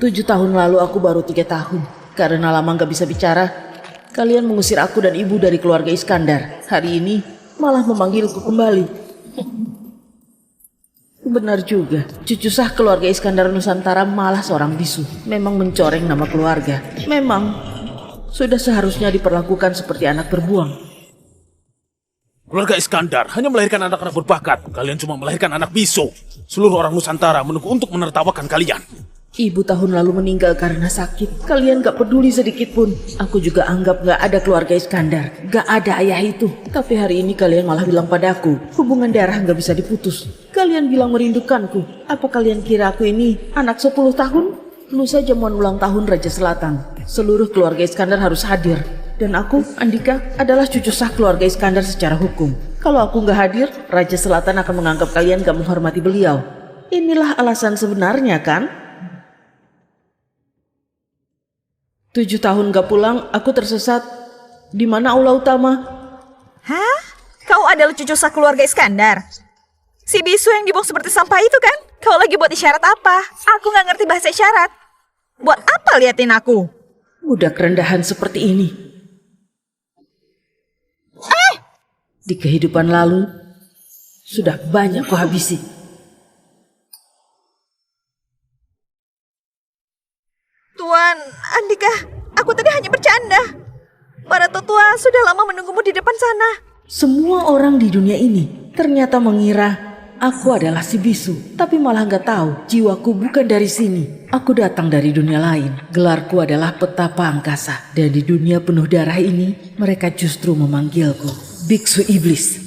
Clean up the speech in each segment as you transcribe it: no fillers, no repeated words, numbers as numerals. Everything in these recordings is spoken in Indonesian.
7 tahun lalu aku baru 3 tahun. Karena lama gak bisa bicara, kalian mengusir aku dan ibu dari keluarga Iskandar. Hari ini malah memanggilku kembali. Benar juga, cucu sah keluarga Iskandar Nusantara malah seorang bisu. Memang mencoreng nama keluarga. Memang sudah seharusnya diperlakukan seperti anak berbuang. Keluarga Iskandar hanya melahirkan anak-anak berbakat. Kalian cuma melahirkan anak bisu. Seluruh orang Nusantara menunggu untuk menertawakan kalian. Ibu tahun lalu meninggal karena sakit. Kalian gak peduli sedikit pun. Aku juga anggap gak ada keluarga Iskandar. Gak ada ayah itu. Tapi hari ini kalian malah bilang padaku, hubungan darah gak bisa diputus. Kalian bilang merindukanku. Apa kalian kira aku ini anak 10 tahun? Lusa jamuan ulang tahun Raja Selatan. Seluruh keluarga Iskandar harus hadir. Dan aku, Andika, adalah cucu sah keluarga Iskandar secara hukum. Kalau aku gak hadir, Raja Selatan akan menganggap kalian gak menghormati beliau. Inilah alasan sebenarnya kan? 7 tahun gak pulang, aku tersesat. Di mana aula utama? Hah? Kau adalah cucu sah keluarga Iskandar? Si bisu yang dibuang seperti sampah itu kan? Kau lagi buat isyarat apa? Aku gak ngerti bahasa isyarat. Buat apa liatin aku? Budak rendahan seperti ini. Di kehidupan lalu, sudah banyak kuhabisi. Tuan, Andika, aku tadi hanya bercanda. Para tetua sudah lama menunggumu di depan sana. Semua orang di dunia ini ternyata mengira aku adalah si bisu. Tapi malah gak tahu, jiwaku bukan dari sini. Aku datang dari dunia lain. Gelarku adalah petapa angkasa. Dan di dunia penuh darah ini, mereka justru memanggilku Biksu Iblis.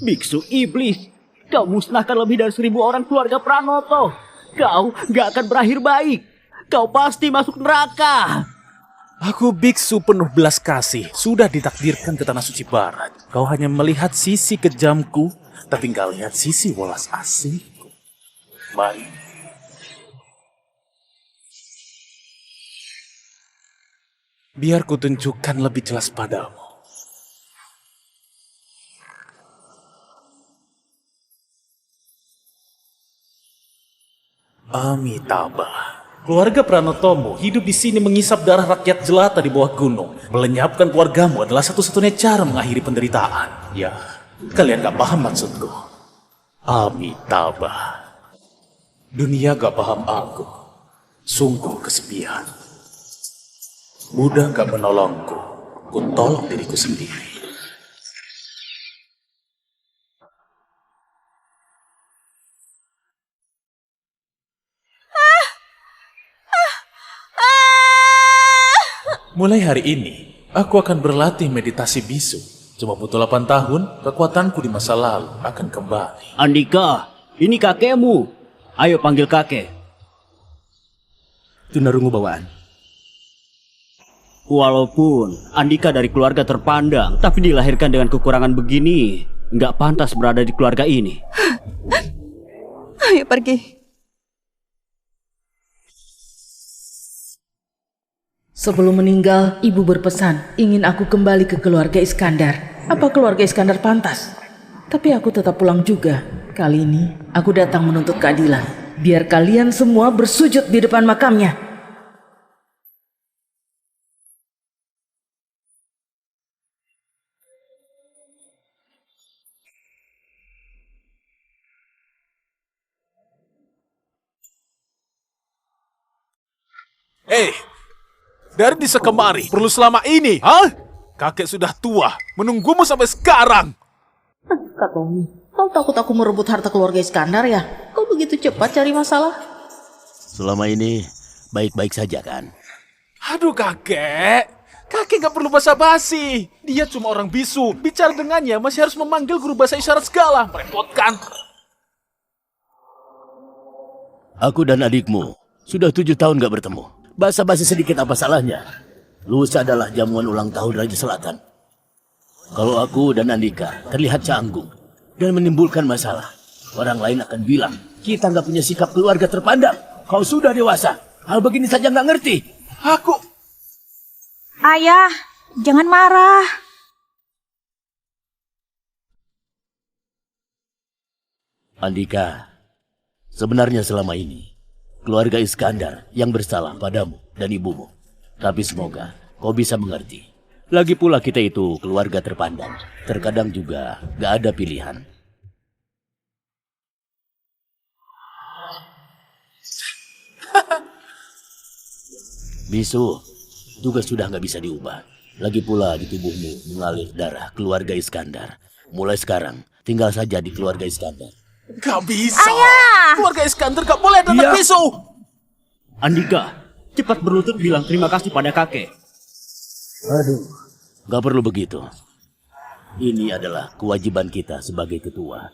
Biksu Iblis, kau musnahkan lebih dari 1000 orang keluarga Pranoto. Kau gak akan berakhir baik. Kau pasti masuk neraka. Aku biksu penuh belas kasih. Sudah ditakdirkan ke Tanah Suci Barat. Kau hanya melihat sisi kejamku, tapi gak lihat sisi welas asihku. Mari. Biar ku tunjukkan lebih jelas padamu. Amitabha. Keluarga Pranotomo hidup di sini mengisap darah rakyat jelata di bawah gunung. Melenyapkan keluargamu adalah satu-satunya cara mengakhiri penderitaan. Ya, kalian gak paham maksudku. Amitabha. Dunia gak paham aku. Sungguh kesepian. Buddha gak menolongku. Ku tolong diriku sendiri. Mulai hari ini, aku akan berlatih meditasi bisu. Cuma butuh 8 tahun, kekuatanku di masa lalu akan kembali. Andika, ini kakekmu. Ayo panggil kakek. Tunarungu bawaan. Walaupun Andika dari keluarga terpandang, tapi dilahirkan dengan kekurangan begini, nggak pantas berada di keluarga ini. Ayo pergi. Sebelum meninggal, ibu berpesan ingin aku kembali ke keluarga Iskandar. Apa keluarga Iskandar pantas? Tapi aku tetap pulang juga. Kali ini, aku datang menuntut keadilan. Biar kalian semua bersujud di depan makamnya. Dari desa kemari, perlu selama ini, hah? Kakek sudah tua, menunggumu sampai sekarang. Kak Tommy, kau takut aku merebut harta keluarga Iskandar ya? Kau begitu cepat cari masalah? Selama ini baik-baik saja kan? Aduh kakek, kakek gak perlu basa-basi. Dia cuma orang bisu, bicara dengannya masih harus memanggil guru bahasa isyarat segala. Merepotkan. Aku dan adikmu sudah 7 tahun gak bertemu. Basa-basi sedikit apa salahnya? Lusa adalah jamuan ulang tahun Raja Selatan. Kalau aku dan Andika terlihat canggung dan menimbulkan masalah, orang lain akan bilang kita nggak punya sikap keluarga terpandang. Kau sudah dewasa, hal begini saja nggak ngerti. Aku... Ayah, jangan marah. Andika, sebenarnya selama ini keluarga Iskandar yang bersalah padamu dan ibumu. Tapi semoga kau bisa mengerti. Lagi pula kita itu keluarga terpandang. Terkadang juga gak ada pilihan. Bisu, tugas sudah gak bisa diubah. Lagi pula di tubuhmu mengalir darah keluarga Iskandar. Mulai sekarang, tinggal saja di keluarga Iskandar. Gak bisa. Keluarga Iskandar gak boleh ada anak bisu. Andika, cepat berlutut bilang terima kasih pada kakek. Aduh, gak perlu begitu. Ini adalah kewajiban kita sebagai ketua.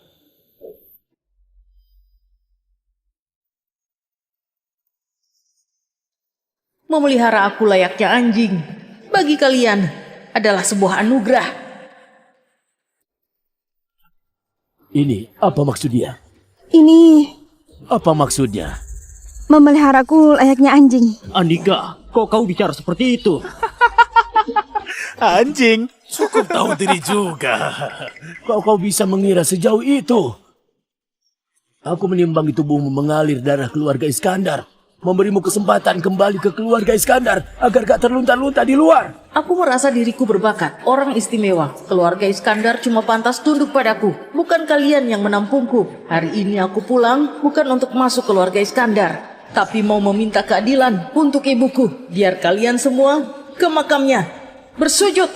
Memelihara aku layaknya anjing. Bagi kalian adalah sebuah anugerah. Ini apa maksudnya? Ini Apa maksudnya? memeliharaku layaknya anjing. Andika, kok kau bicara seperti itu? Anjing. Cukup tahu diri juga. Kau bisa mengira sejauh itu? Aku menimbang di tubuhmu mengalir darah keluarga Iskandar. Memberimu kesempatan kembali ke keluarga Iskandar agar gak terlunta-lunta di luar. Aku merasa diriku berbakat, orang istimewa. Keluarga Iskandar cuma pantas tunduk padaku, bukan kalian yang menampungku. Hari ini aku pulang bukan untuk masuk keluarga Iskandar, tapi mau meminta keadilan untuk ibuku. Biar kalian semua ke makamnya bersujud.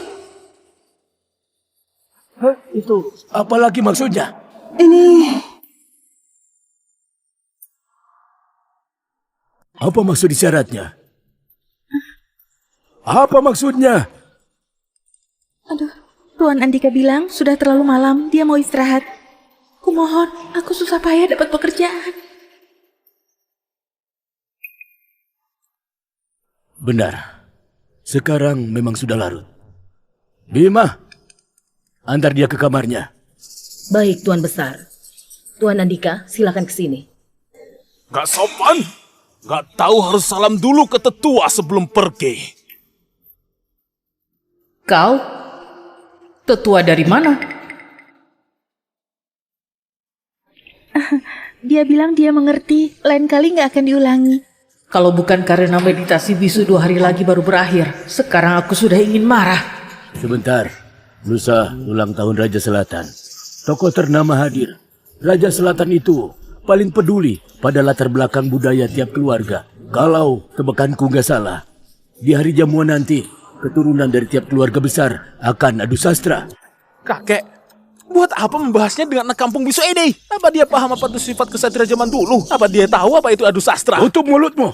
Itu apalagi maksudnya? Ini Apa maksud isyaratnya? Apa maksudnya? Aduh, Tuan Andika bilang sudah terlalu malam, dia mau istirahat. Kumohon, aku susah payah dapat pekerjaan. Benar. Sekarang memang sudah larut. Bima, antar dia ke kamarnya. Baik, Tuan Besar. Tuan Andika, silakan ke sini. Gak sopan. Gak tahu harus salam dulu ke tetua sebelum pergi. Kau? Tetua dari mana? dia bilang dia mengerti, lain kali nggak akan diulangi. Kalau bukan karena meditasi bisu 2 hari lagi baru berakhir, sekarang aku sudah ingin marah. Sebentar, lusa ulang tahun Raja Selatan. Tokoh ternama hadir. Raja Selatan itu paling peduli pada latar belakang budaya tiap keluarga. Kalau tebakanku nggak salah, di hari jamuan nanti, keturunan dari tiap keluarga besar akan adu sastra. Kakek, buat apa membahasnya dengan anak kampung bisu ini? Apa dia paham apa itu sifat kesatria zaman dulu? Apa dia tahu apa itu adu sastra? Tutup mulutmu!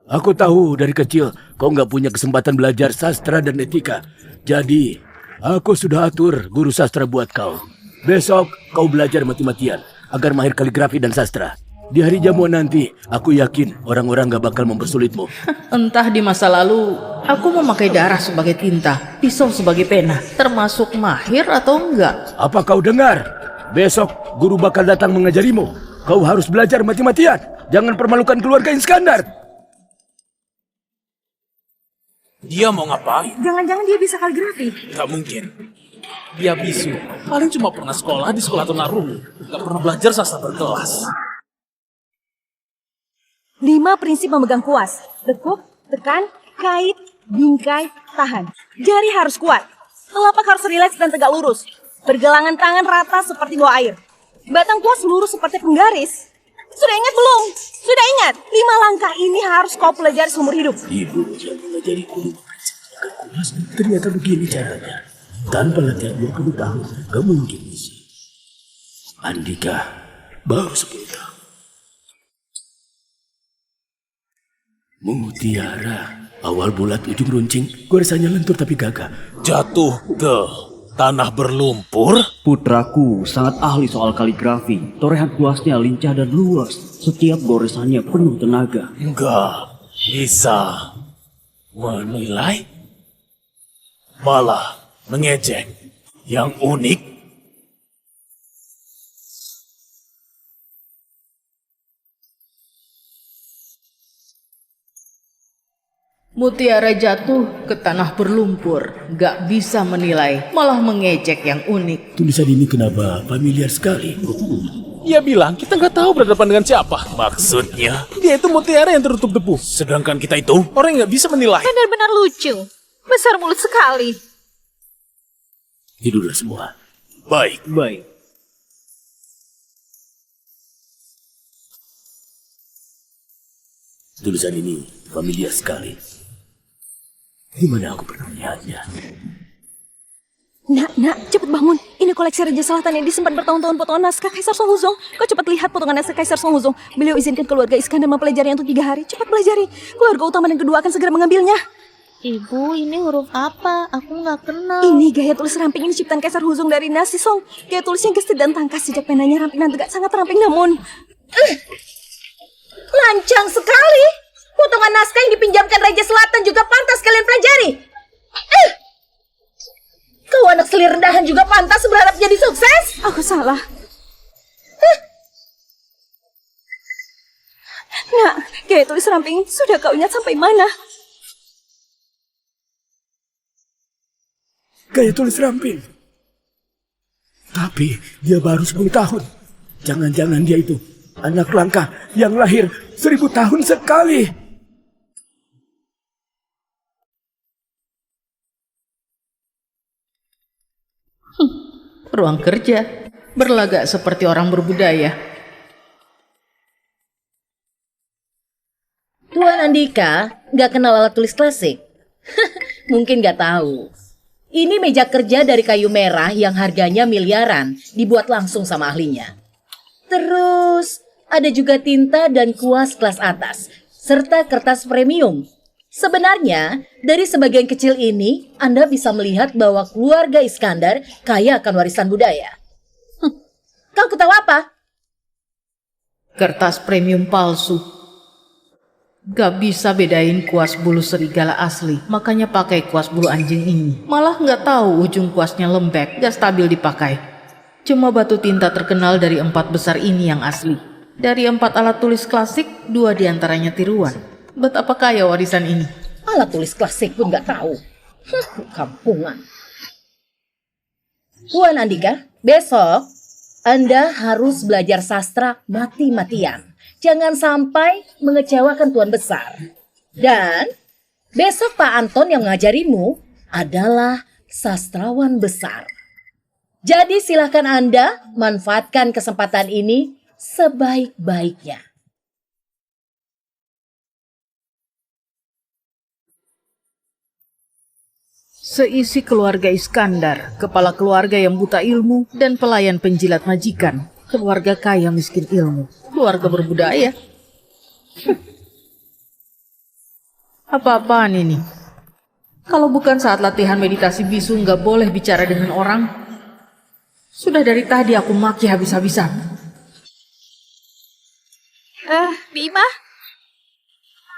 Aku tahu dari kecil kau nggak punya kesempatan belajar sastra dan etika. Jadi, aku sudah atur guru sastra buat kau. Besok kau belajar mati-matian agar mahir kaligrafi dan sastra. Di hari jamuan nanti, aku yakin orang-orang gak bakal mempersulitmu. Entah di masa lalu, aku memakai darah sebagai tinta, pisau sebagai pena, termasuk mahir atau enggak. Apa kau dengar? Besok guru bakal datang mengajarimu. Kau harus belajar mati-matian. Jangan permalukan keluarga Iskandar. Dia mau ngapain? Jangan-jangan dia bisa kaligrafi. Gak mungkin. Dia bisu. Paling cuma pernah sekolah di sekolah tunarungu. Gak pernah belajar sastra berkelas. 5 prinsip memegang kuas. Tekuk, tekan, kait, bingkai, tahan. Jari harus kuat. Telapak harus rileks dan tegak lurus. Pergelangan tangan rata seperti bawa air. Batang kuas lurus seperti penggaris. Sudah ingat belum? Sudah ingat? 5 langkah ini harus kau pelajari seumur hidup. Ibu yang mengajariku menciptakan kuas. Ternyata begini caranya. Tanpa latihan 20 tahun, gak mungkin bisa. Andika baru 10 tahun. Mutiara, awal bulat ujung runcing, gue rasanya lentur tapi gagah. Jatuh ke tanah berlumpur? Putraku sangat ahli soal kaligrafi. Torehan kuasnya lincah dan luas. Setiap goresannya penuh tenaga. Enggak bisa menilai, malah mengejek. Yang unik, Mutiara jatuh ke tanah berlumpur, gak bisa menilai, malah mengejek yang unik. Tulisan ini kenapa familiar sekali? Ia bilang kita nggak tahu berhadapan dengan siapa. Maksudnya, dia itu mutiara yang tertutup debu. Sedangkan kita itu orang yang nggak bisa menilai. Benar-benar lucu. Besar mulut sekali. Tidurlah semua. Baik. Baik. Tulisan ini familiar sekali. Di mana aku pernah melihatnya? Nak, cepet bangun. Ini koleksi Raja Selatan yang disimpan bertahun-tahun potongan naskah Kaisar Song Huzong. Kau cepat lihat potongan naskah Kaisar Song Huzong. Beliau izinkan keluarga Iskandar mempelajarinya untuk 3 hari. Cepat pelajari. Keluarga utama dan kedua akan segera mengambilnya. Ibu, ini huruf apa? Aku nggak kenal. Ini gaya tulis ramping ini ciptaan Kaisar Huzong dari Nasi Song. Gaya tulisnya gesit dan tangkas. Sejak penanya ramping dan tegak sangat ramping namun... Lancang sekali. Potongan naskah yang dipinjamkan Raja Selatan juga pantas kalian pelajari. Kau anak selir rendahan juga pantas berharap jadi sukses. Aku salah. Nak, gaya tulis ramping sudah kau ingat sampai mana? Gaya tulis ramping. Tapi dia baru 10 tahun. Jangan-jangan dia itu anak langka yang lahir 1000 tahun sekali. Ruang kerja, berlagak seperti orang berbudaya. Tuan Andika nggak kenal alat tulis klasik? Mungkin nggak tahu. Ini meja kerja dari kayu merah yang harganya miliaran, dibuat langsung sama ahlinya. Terus ada juga tinta dan kuas kelas atas, serta kertas premium. Sebenarnya, dari sebagian kecil ini, Anda bisa melihat bahwa keluarga Iskandar kaya akan warisan budaya. Kau ketawa apa? Kertas premium palsu. Gak bisa bedain kuas bulu serigala asli, makanya pakai kuas bulu anjing ini. Malah nggak tahu ujung kuasnya lembek, gak stabil dipakai. Cuma batu tinta terkenal dari 4 besar ini yang asli. Dari 4 alat tulis klasik, 2 diantaranya tiruan. Betapa kaya warisan ini. Alat tulis klasik pun nggak tahu. Kampungan. Tuan Andika, besok Anda harus belajar sastra mati-matian. Jangan sampai mengecewakan Tuan Besar. Dan besok Pak Anton yang mengajarimu adalah sastrawan besar. Jadi silakan Anda manfaatkan kesempatan ini sebaik-baiknya. Seisi keluarga Iskandar, kepala keluarga yang buta ilmu, dan pelayan penjilat majikan. Keluarga kaya miskin ilmu, keluarga berbudaya. Apa-apaan ini? Kalau bukan saat latihan meditasi bisu nggak boleh bicara dengan orang. Sudah dari tadi aku maki habis-habisan. Bima?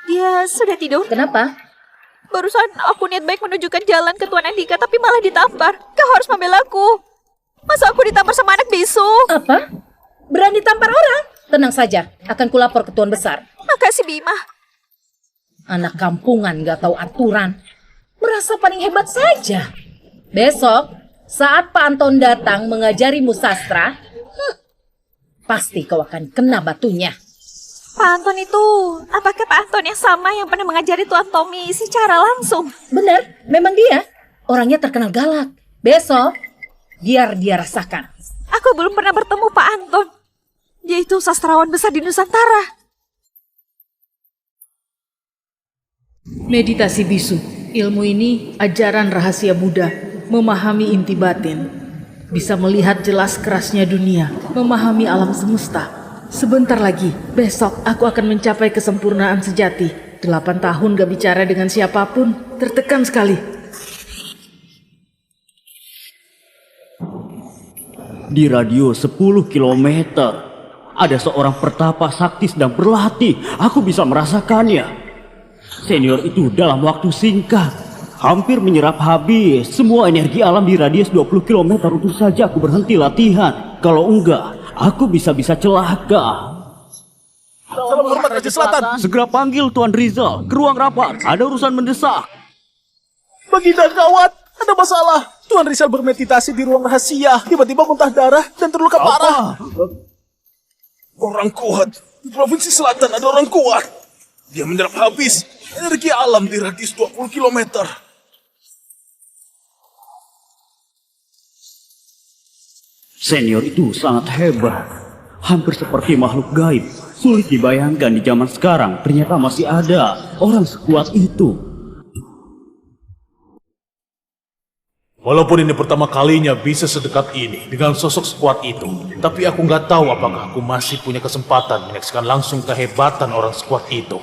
Dia sudah tidur? Kenapa? Barusan aku niat baik menunjukkan jalan ke Tuan Andika, tapi malah ditampar. Kau harus membela aku. Masa aku ditampar sama anak bisu? Apa? Berani tampar orang? Tenang saja, akan kulapor ke Tuan Besar. Makasih, Bima. Anak kampungan gak tahu aturan. Merasa paling hebat saja. Besok, saat Pak Anton datang mengajarimu sastra, pasti kau akan kena batunya. Pak Anton itu, apakah Pak Anton yang sama yang pernah mengajari Tuan Tommy secara langsung? Benar, memang dia. Orangnya terkenal galak. Besok, biar dia rasakan. Aku belum pernah bertemu Pak Anton. Dia itu sastrawan besar di Nusantara. Meditasi bisu, ilmu ini ajaran rahasia Buddha, memahami inti batin. Bisa melihat jelas kerasnya dunia, memahami alam semesta. Sebentar lagi, besok aku akan mencapai kesempurnaan sejati. 8 tahun gak bicara dengan siapapun, tertekan sekali. Di radio 10 kilometer, ada seorang pertapa sakti sedang berlatih. Aku bisa merasakannya. Senior itu dalam waktu singkat hampir menyerap habis semua energi alam di radius 20 km. Untuk saja aku berhenti latihan. Kalau enggak, aku bisa-bisa celaka. Salam hormat Raja Selatan. Segera panggil Tuan Rizal ke ruang rapat. Ada urusan mendesak. Baginda gawat, ada masalah. Tuan Rizal bermeditasi di ruang rahasia. Tiba-tiba muntah darah dan terluka parah. Orang kuat. Di Provinsi Selatan ada orang kuat. Dia menyerap habis energi alam di radius 20 km. Senior itu sangat hebat. Hampir seperti makhluk gaib. Sulit dibayangkan di zaman sekarang ternyata masih ada orang sekuat itu. Walaupun ini pertama kalinya bisa sedekat ini dengan sosok sekuat itu, tapi aku nggak tahu apakah aku masih punya kesempatan menyaksikan langsung kehebatan orang sekuat itu.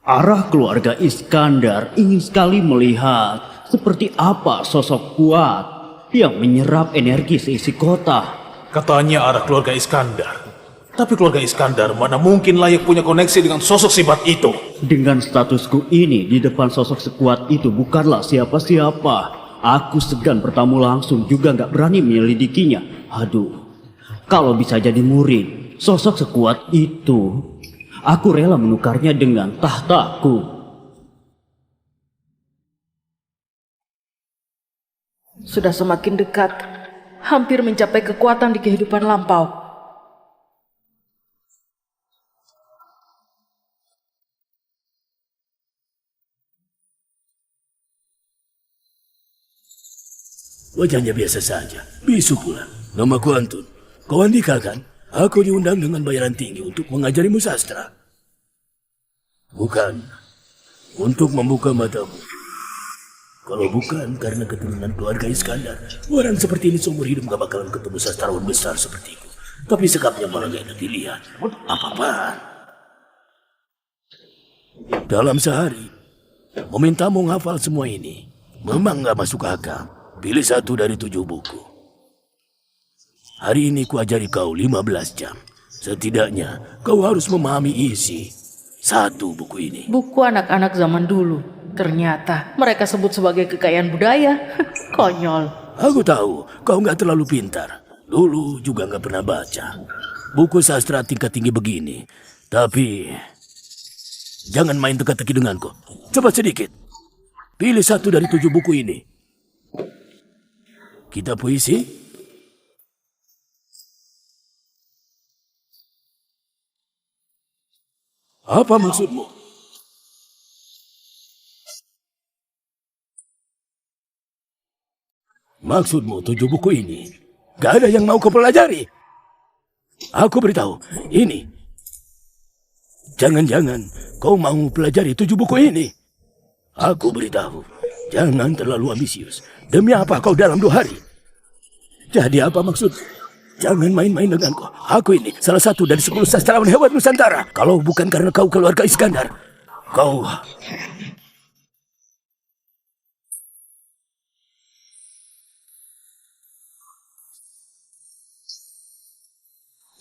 Arah keluarga Iskandar ingin sekali melihat seperti apa sosok kuat yang menyerap energi seisi kota. Katanya arah keluarga Iskandar. Tapi keluarga Iskandar mana mungkin layak punya koneksi dengan sosok sibat itu. Dengan statusku ini di depan sosok sekuat itu bukanlah siapa-siapa. Aku segan bertamu langsung juga nggak berani menyelidikinya. Aduh, kalau bisa jadi murid sosok sekuat itu, aku rela menukarnya dengan tahtaku. Sudah semakin dekat, hampir mencapai kekuatan di kehidupan lampau. Wajahnya biasa saja. Bisu pula. Namaku Antun. Kau Andika kan? Aku diundang dengan bayaran tinggi untuk mengajarimu sastra. Bukan. Untuk membuka matamu. Kalau bukan karena keturunan keluarga Iskandar, orang seperti ini seumur hidup gak bakalan ketemu sastrawan besar sepertiku. Tapi sekapnya malah gak enak dilihat. Apa-apaan? Dalam sehari, memintamu menghafal semua ini memang gak masuk akal. Pilih satu dari 7 buku. Hari ini kuajari kau 15 jam. Setidaknya kau harus memahami isi satu buku ini. Buku anak-anak zaman dulu. Ternyata mereka sebut sebagai kekayaan budaya. Konyol. Aku tahu kau nggak terlalu pintar. Dulu juga nggak pernah baca buku sastra tingkat tinggi begini. Tapi jangan main teka-teki denganku. Coba sedikit. Pilih satu dari 7 buku ini. Kita puisi? Apa maksudmu? Maksudmu 7 buku ini? Gak ada yang mau kau pelajari? Aku beritahu, ini. Jangan-jangan kau mau pelajari 7 buku ini? Aku beritahu, jangan terlalu ambisius. Demi apa kau dalam 2 hari? Jadi apa maksud? Jangan main-main denganku. Aku ini salah satu dari 10 sastrawan hebat Nusantara. Kalau bukan karena kau keluarga Iskandar, kau...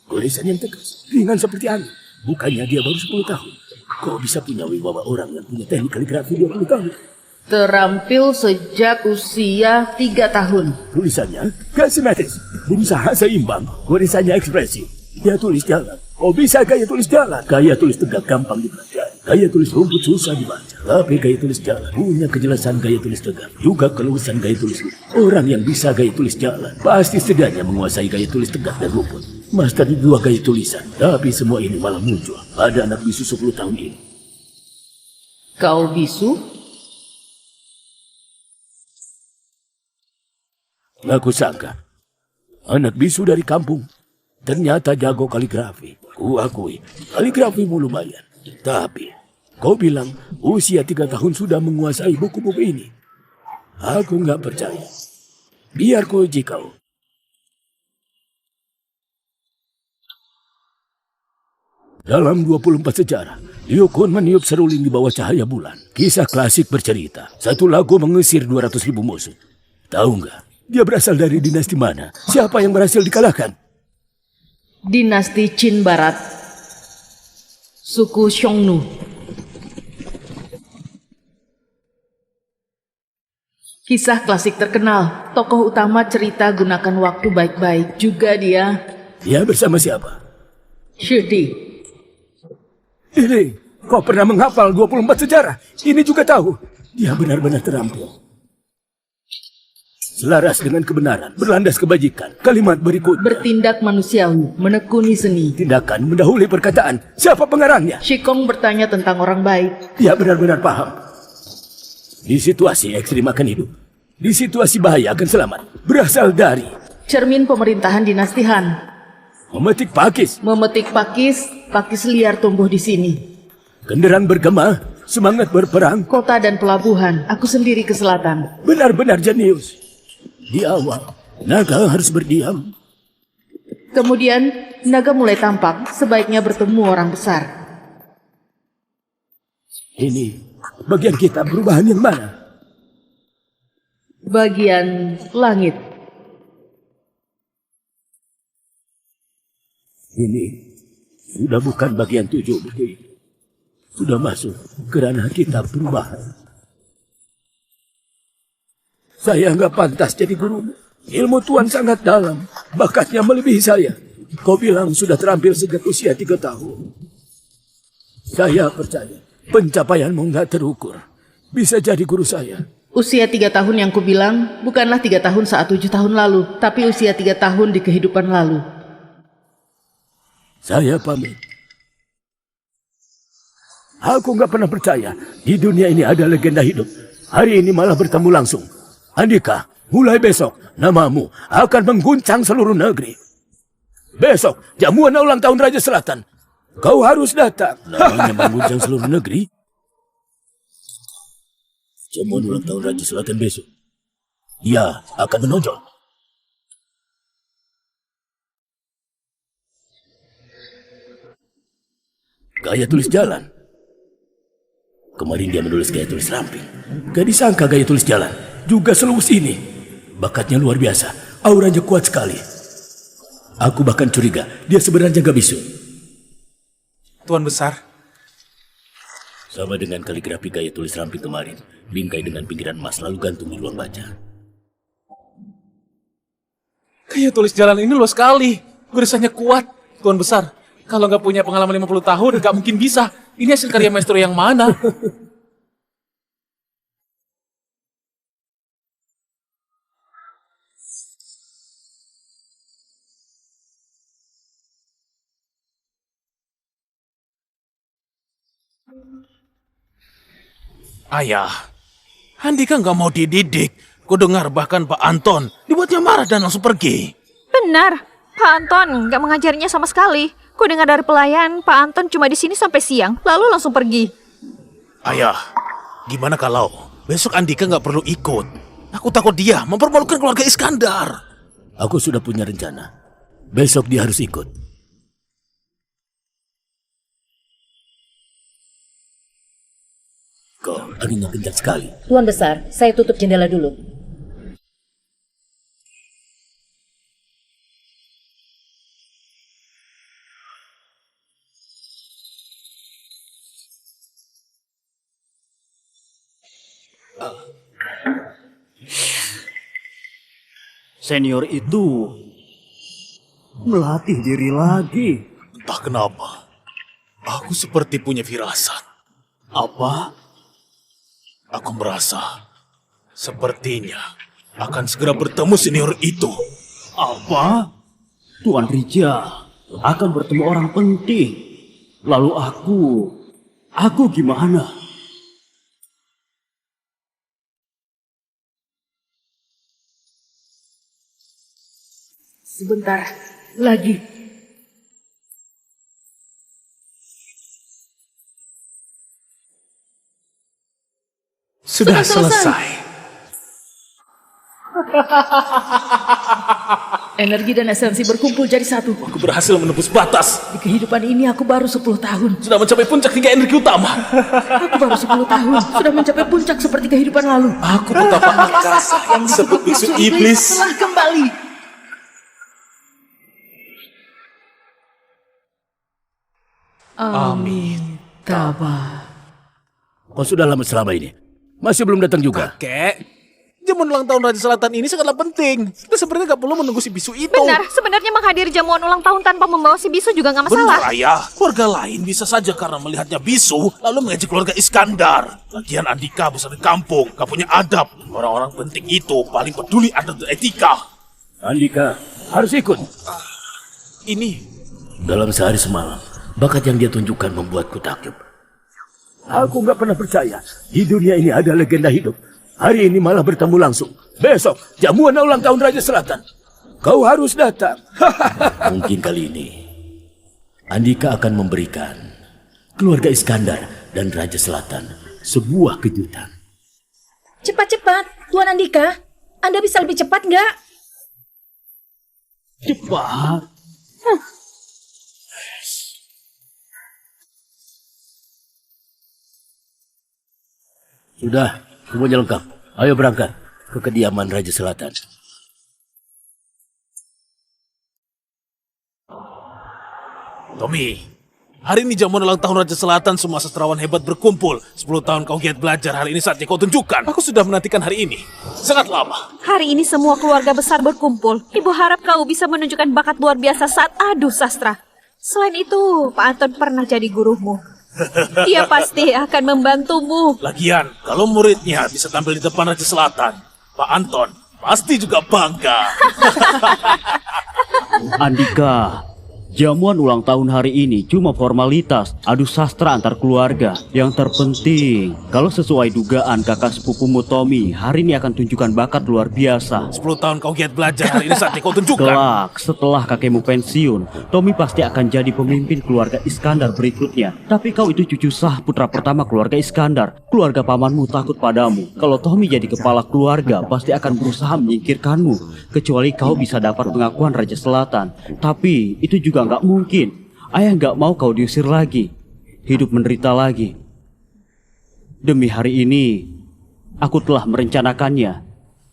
Tulisan yang tegas, ringan seperti angin. Bukannya dia baru 10 tahun. Kau bisa punya wibawa orang yang punya teknik kaligrafi 20 tahun. Terampil sejak usia 3 tahun. Tulisannya gak simetris, berusaha seimbang, tulisannya ekspresif. Dia tulis jalan. Oh bisa gaya tulis jalan. Gaya tulis tegak gampang dipelajari. Gaya tulis rumput susah dibaca. Tapi gaya tulis jalan punya kejelasan gaya tulis tegak. Juga keluasan gaya tulis rumput. Orang yang bisa gaya tulis jalan pasti setidaknya menguasai gaya tulis tegak dan rumput. Master di 2 gaya tulisan. Tapi semua ini malah muncul pada anak bisu 10 tahun ini. Kau bisu? Aku sangka anak bisu dari kampung ternyata jago kaligrafi. Ku akui kaligrafimu lumayan. Tapi kau bilang usia 3 tahun sudah menguasai buku-buku ini. Aku nggak percaya. Biar ku uji kau. Dalam 24 sejarah, Liu Kun meniup seruling di bawah cahaya bulan. Kisah klasik bercerita, satu lagu mengusir 200.000 musuh. Tahu nggak? Dia berasal dari dinasti mana? Siapa yang berhasil dikalahkan? Dinasti Qin Barat. Suku Xiongnu. Kisah klasik terkenal. Tokoh utama cerita gunakan waktu baik-baik. Juga dia. Dia bersama siapa? Shudi. Ini, kau pernah menghafal 24 sejarah. Ini juga tahu. Dia benar-benar terampil. Selaras dengan kebenaran, berlandas kebajikan. Kalimat berikut. Bertindak manusiawi, menekuni seni. Tindakan mendahului perkataan. Siapa pengarangnya? Shikong bertanya tentang orang baik. Dia benar-benar paham. Di situasi ekstrim akan hidup. Di situasi bahaya akan selamat. Berasal dari Cermin pemerintahan dinasti Han. memetik pakis. Memetik pakis, pakis liar tumbuh di sini. Kendaraan bergema, semangat berperang. Kota dan pelabuhan, aku sendiri ke selatan. Benar-benar jenius. Di awal, naga harus berdiam. Kemudian, naga mulai tampak, sebaiknya bertemu orang besar. Ini, bagian kita perubahan yang mana? Bagian langit. Ini, sudah bukan bagian 7 begitu. Sudah masuk ke ranah kita perubahan. Saya nggak pantas jadi guru. Ilmu Tuan sangat dalam. Bakatnya melebihi saya. Kau bilang sudah terampil sejak usia 3 tahun. Saya percaya pencapaianmu nggak terukur. Bisa jadi guru saya. Usia 3 tahun yang kubilang bukanlah 3 tahun saat 7 tahun lalu, tapi usia 3 tahun di kehidupan lalu. Saya pamit. Aku nggak pernah percaya di dunia ini ada legenda hidup. Hari ini malah bertemu langsung. Andika, mulai besok namamu akan mengguncang seluruh negeri. Besok jamuan ulang tahun Raja Selatan. Kau harus datang. Namanya mengguncang seluruh negeri? Jamuan ulang tahun Raja Selatan besok. Dia akan menonjol. Gaya tulis jalan. Kemarin dia menulis gaya tulis ramping. Gak disangka gaya tulis jalan juga seluas ini. Bakatnya luar biasa. Auranya kuat sekali. Aku bahkan curiga dia sebenarnya gak bisu. Tuan Besar, Sama dengan kaligrafi gaya tulis ramping kemarin. Bingkai dengan pinggiran emas lalu gantung di ruang baca. gaya tulis jalan ini luas sekali. Garisannya kuat. Tuan Besar, kalau nggak punya pengalaman 50 tahun, nggak mungkin bisa. Ini hasil karya maestro yang mana? Ayah, Andika nggak mau dididik. Kudengar bahkan Pak Anton dibuatnya marah dan langsung pergi. Benar, Pak Anton nggak mengajarinya sama sekali. Ku dengar dari pelayan, Pak Anton cuma di sini sampai siang, lalu langsung pergi. Ayah, gimana kalau besok Andika nggak perlu ikut? Aku takut dia mempermalukan keluarga Iskandar. Aku sudah punya rencana. Besok dia harus ikut. Kok anginnya kencang sekali. Tuan Besar, saya tutup jendela dulu. Senior itu melatih diri lagi. Entah kenapa, aku seperti punya firasat. Apa? Aku merasa sepertinya akan segera bertemu senior itu. Apa? Tuan Rija akan bertemu orang penting. Lalu aku gimana? Sebentar lagi. Sudah selesai. Energi dan esensi berkumpul jadi satu. Aku berhasil menembus batas. Di kehidupan ini aku baru 10 tahun. Sudah mencapai puncak hingga energi utama. Aku baru 10 tahun. Sudah mencapai puncak seperti kehidupan lalu. Aku betapa angkasa yang disebut bisu iblis. Telah kembali. Amin. Tabah. Kau sudah lama selama ini. Masih belum datang juga. Kakek, jamuan ulang tahun Raja Selatan ini sangatlah penting. Kita sebenarnya nggak perlu menunggu si bisu itu. Benar, sebenarnya menghadiri jamuan ulang tahun tanpa membawa si bisu juga nggak Benar, masalah. Ayah. Keluarga lain bisa saja karena melihatnya bisu, lalu mengejek keluarga Iskandar. Lagian Andika besar di kampung, gak punya adab. Orang-orang penting itu paling peduli adat dan etika. Andika harus ikut. Ini, Dalam sehari semalam, bakat yang dia tunjukkan membuatku takjub. Aku nggak pernah percaya di dunia ini ada legenda hidup. Hari ini malah bertemu langsung. Besok, jamuan ulang tahun Raja Selatan. Kau harus datang. Mungkin kali ini, Andika akan memberikan keluarga Iskandar dan Raja Selatan sebuah kejutan. Cepat-cepat, Tuan Andika. Anda bisa lebih cepat nggak? Cepat. Sudah, semuanya lengkap. Ayo berangkat ke kediaman Raja Selatan. Tommy, hari ini jamuan ulang tahun Raja Selatan, semua sastrawan hebat berkumpul. 10 tahun kau giat belajar, hari ini saatnya kau tunjukkan. Aku sudah menantikan hari ini. Sangat lama. Hari ini semua keluarga besar berkumpul. Ibu harap kau bisa menunjukkan bakat luar biasa saat adu sastra. Selain itu, Pak Anton pernah jadi gurumu. Dia pasti akan membantumu. Lagian, kalau muridnya bisa tampil di depan Raja Selatan, Pak Anton pasti juga bangga. Andika, jamuan ulang tahun hari ini cuma formalitas adu sastra antar keluarga. Yang terpenting, kalau sesuai dugaan kakak sepupumu Tommy, hari ini akan tunjukkan bakat luar biasa. 10 tahun kau giat belajar, hari ini saatnya kau tunjukkan. Kelak, setelah kakekmu pensiun, Tommy pasti akan jadi pemimpin keluarga Iskandar berikutnya. Tapi kau itu cucu sah putra pertama keluarga Iskandar. Keluarga pamanmu takut padamu. Kalau Tommy jadi kepala keluarga, pasti akan berusaha menyingkirkanmu. Kecuali kau bisa dapat pengakuan Raja Selatan. Tapi itu juga nggak mungkin. Ayah nggak mau kau diusir lagi. Hidup menderita lagi. Demi hari ini, aku telah merencanakannya.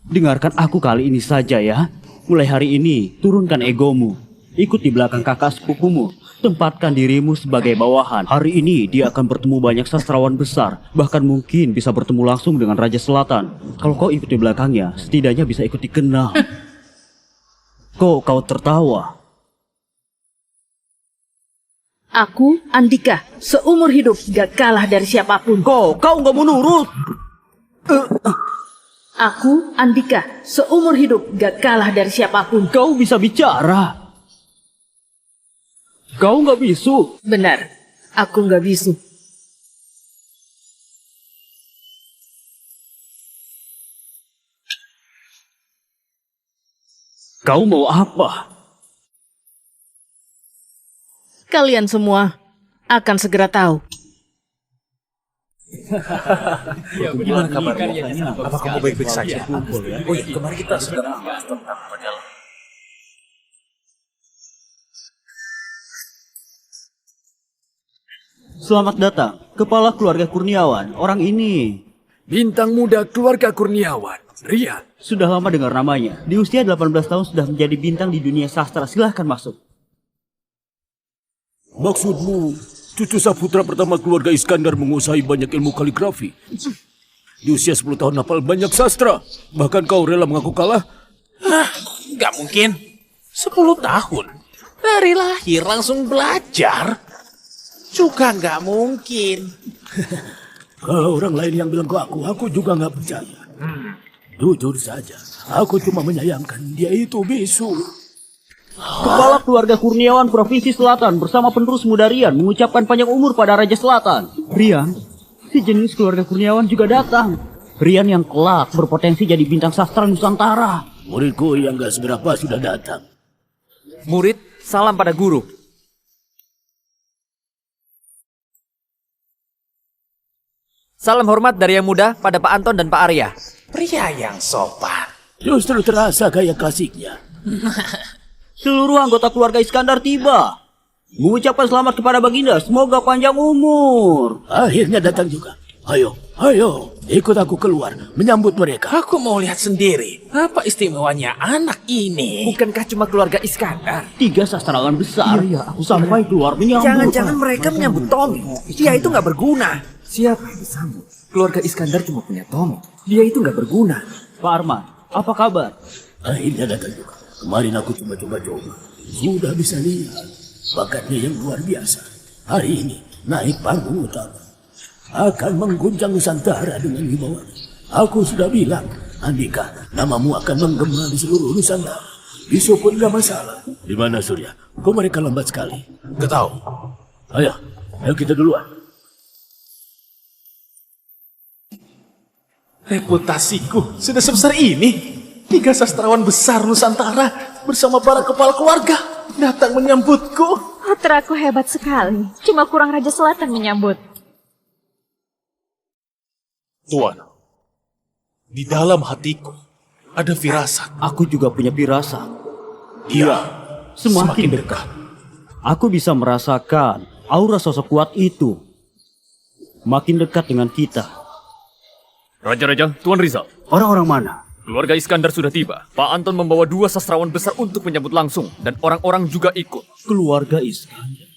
Dengarkan aku kali ini saja ya. Mulai hari ini, turunkan egomu. Ikut di belakang kakak sepupumu. Tempatkan dirimu sebagai bawahan. Hari ini dia akan bertemu banyak sastrawan besar. Bahkan mungkin bisa bertemu langsung dengan Raja Selatan. Kalau kau ikut di belakangnya, setidaknya bisa ikut dikenal. Kau tertawa. Aku, Andika, seumur hidup gak kalah dari siapapun. Kau nggak mau nurut. Aku, Andika, seumur hidup gak kalah dari siapapun. Kau bisa bicara. Kau nggak bisu. Benar, aku gak bisu. Kau mau apa? Kalian semua akan segera tahu. Gimana kabarmu? Apa kamu baik-baik saja? Oh iya, kemarin kita sudah membahas tentang perjalanan. Selamat datang, Kepala Keluarga Kurniawan. Orang ini Bintang muda keluarga Kurniawan, Rian. sudah lama dengar namanya. Di usia 18 tahun sudah menjadi bintang di dunia sastra. Silahkan masuk. Maksudmu, cucu saputra pertama keluarga Iskandar menguasai banyak ilmu kaligrafi. Di usia 10 tahun hafal banyak sastra. Bahkan kau rela mengaku kalah? Nggak mungkin. 10 tahun. Dari lahir langsung belajar. Juga nggak mungkin. Kalau orang lain yang bilang ke aku juga nggak percaya. Jujur saja, aku cuma menyayangkan dia itu bisu. Kepala Keluarga Kurniawan Provinsi Selatan bersama penerus muda Rian mengucapkan panjang umur pada Raja Selatan. Rian, si jenius Keluarga Kurniawan juga datang. Rian yang kelak berpotensi jadi bintang sastra Nusantara. Muridku yang gak seberapa sudah datang. Murid, salam pada guru. Salam hormat dari yang muda pada Pak Anton dan Pak Arya. Pria yang sopan. Justru terasa gaya klasiknya. Seluruh anggota keluarga Iskandar tiba. Mengucapkan selamat kepada Baginda, semoga panjang umur. Akhirnya datang juga. Ayo, ikut aku keluar, menyambut mereka. Aku mau lihat sendiri. Apa istimewanya anak ini? Bukankah cuma keluarga Iskandar? 3 sastrawan besar. Aku sampai keluar menyambut. Jangan-jangan mereka menyambut Tommy. Dia itu nggak berguna. Siapa yang disambut? Keluarga Iskandar cuma punya Tommy. Dia itu nggak berguna. Pak Arman, apa kabar? Akhirnya datang juga. Kemarin aku coba-coba. Sudah bisa lihat bakatnya yang luar biasa. Hari ini naik panggung utama. Akan mengguncang Nusantara dengan wibawanya. Aku sudah bilang, Andika, namamu akan menggema di seluruh Nusantara. Bisu pun gak masalah. Di mana Surya? Kok mereka lambat sekali? Gak tahu. Ayo kita duluan. Reputasiku sudah sebesar ini. 3 sastrawan besar Nusantara bersama para kepala keluarga datang menyambutku. Putraku hebat sekali. Cuma kurang Raja Selatan menyambut. Tuan, di dalam hatiku ada firasat. Aku juga punya firasat. Dia Semakin dekat. Aku bisa merasakan aura sosok kuat itu makin dekat dengan kita. Raja-raja, Tuan Rizal. Orang-orang mana? Keluarga Iskandar sudah tiba. Pak Anton membawa 2 sastrawan besar untuk menyambut langsung. Dan orang-orang juga ikut. Keluarga Iskandar.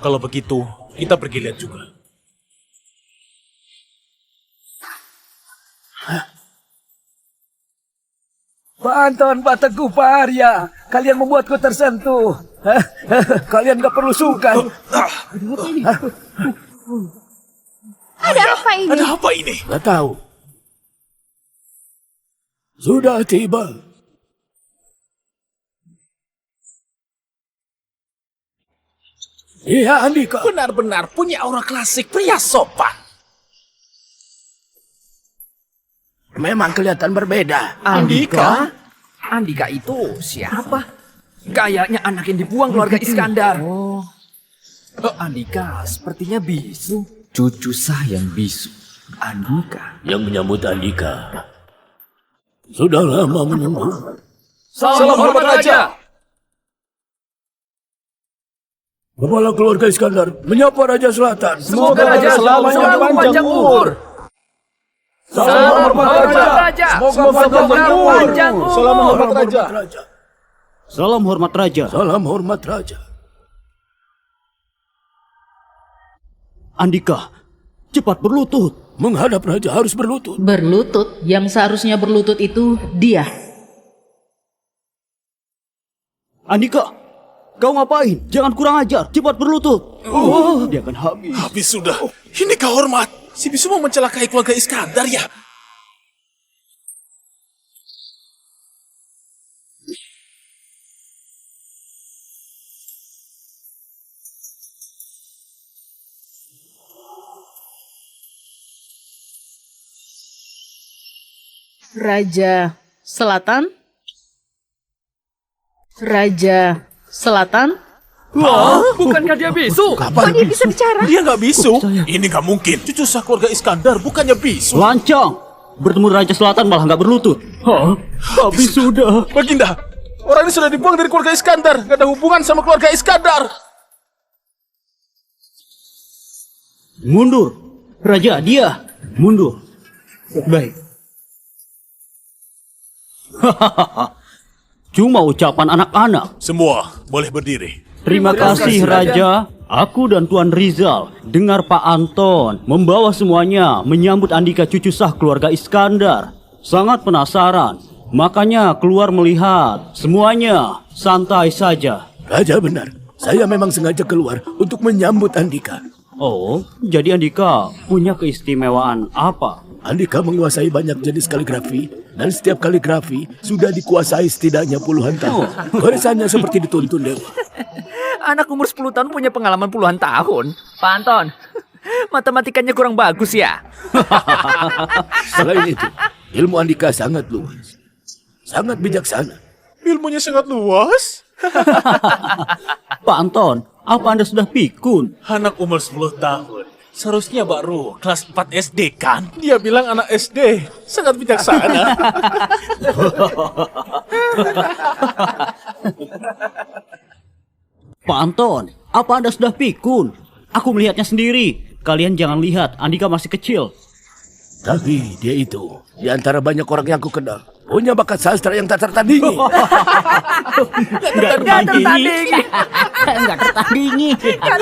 Kalau begitu, kita pergi lihat juga. Pak Anton, Pak Teguh, Pak Arya, kalian membuatku tersentuh. Kalian gak perlu sungkan. Ada apa ini? Ada apa ini? Gak tahu. Sudah tiba. Iya, Andika. Benar-benar punya aura klasik pria sopan. Memang kelihatan berbeda. Andika? Andika itu siapa? Kayaknya anak yang dibuang keluarga Iskandar. Andika sepertinya bisu. Cucu sayang bisu. Andika. Yang menyambut Andika sudah lama menunggu. Salam hormat Raja! Kepala keluarga Iskandar menyapa Raja Selatan. Semoga Raja selalu panjang umur. Salam hormat Raja. Semoga panjang umur. Salam hormat Raja. Salam hormat Raja. Salam hormat Raja. Andika, cepat berlutut. Menghadap Raja harus berlutut. Berlutut, yang seharusnya berlutut itu dia. Andika, kau ngapain? Jangan kurang ajar. Cepat berlutut. Dia akan habis. Habis sudah. Ini kau hormat. Si bisu mau mencelakai keluarga Iskandar ya? Raja Selatan? Raja Selatan? Wah, bukankah dia bisu? Kok dia bisa bicara? Dia nggak bisu. Ini nggak mungkin. Cucu sah keluarga Iskandar bukannya bisu. Lancang. Bertemu Raja Selatan malah nggak berlutut. Habis sudah. Baginda, orang ini sudah dibuang dari keluarga Iskandar. Gak ada hubungan sama keluarga Iskandar. Mundur. Raja, dia. Mundur. Baik. Cuma ucapan anak-anak. Semua boleh berdiri. Terima kasih Raja. Aku dan Tuan Rizal dengar Pak Anton membawa semuanya menyambut Andika cucu sah keluarga Iskandar. Sangat penasaran, makanya keluar melihat. Semuanya santai saja. Raja benar. Saya memang sengaja keluar untuk menyambut Andika. Oh, jadi Andika punya keistimewaan apa? Andika menguasai banyak jenis kaligrafi, dan setiap kaligrafi sudah dikuasai setidaknya puluhan tahun. Barisannya seperti dituntun dewa. Anak umur 10 tahun punya pengalaman puluhan tahun. Pak Anton, matematikanya kurang bagus ya. Selain itu, ilmu Andika sangat luas. Sangat bijaksana. Ilmunya sangat luas. Pak Anton, apa Anda sudah pikun? Anak umur 10 tahun. Seharusnya baru kelas 4 SD kan? Dia bilang anak SD. Sangat bijaksana. Pak Anton, apa Anda sudah pikun? Aku melihatnya sendiri. Kalian jangan lihat, Andika masih kecil. Tapi dia itu, di antara banyak orang yang aku kenal, punya bakat sastra yang tak tertandingi. Nggak tertandingi. Nggak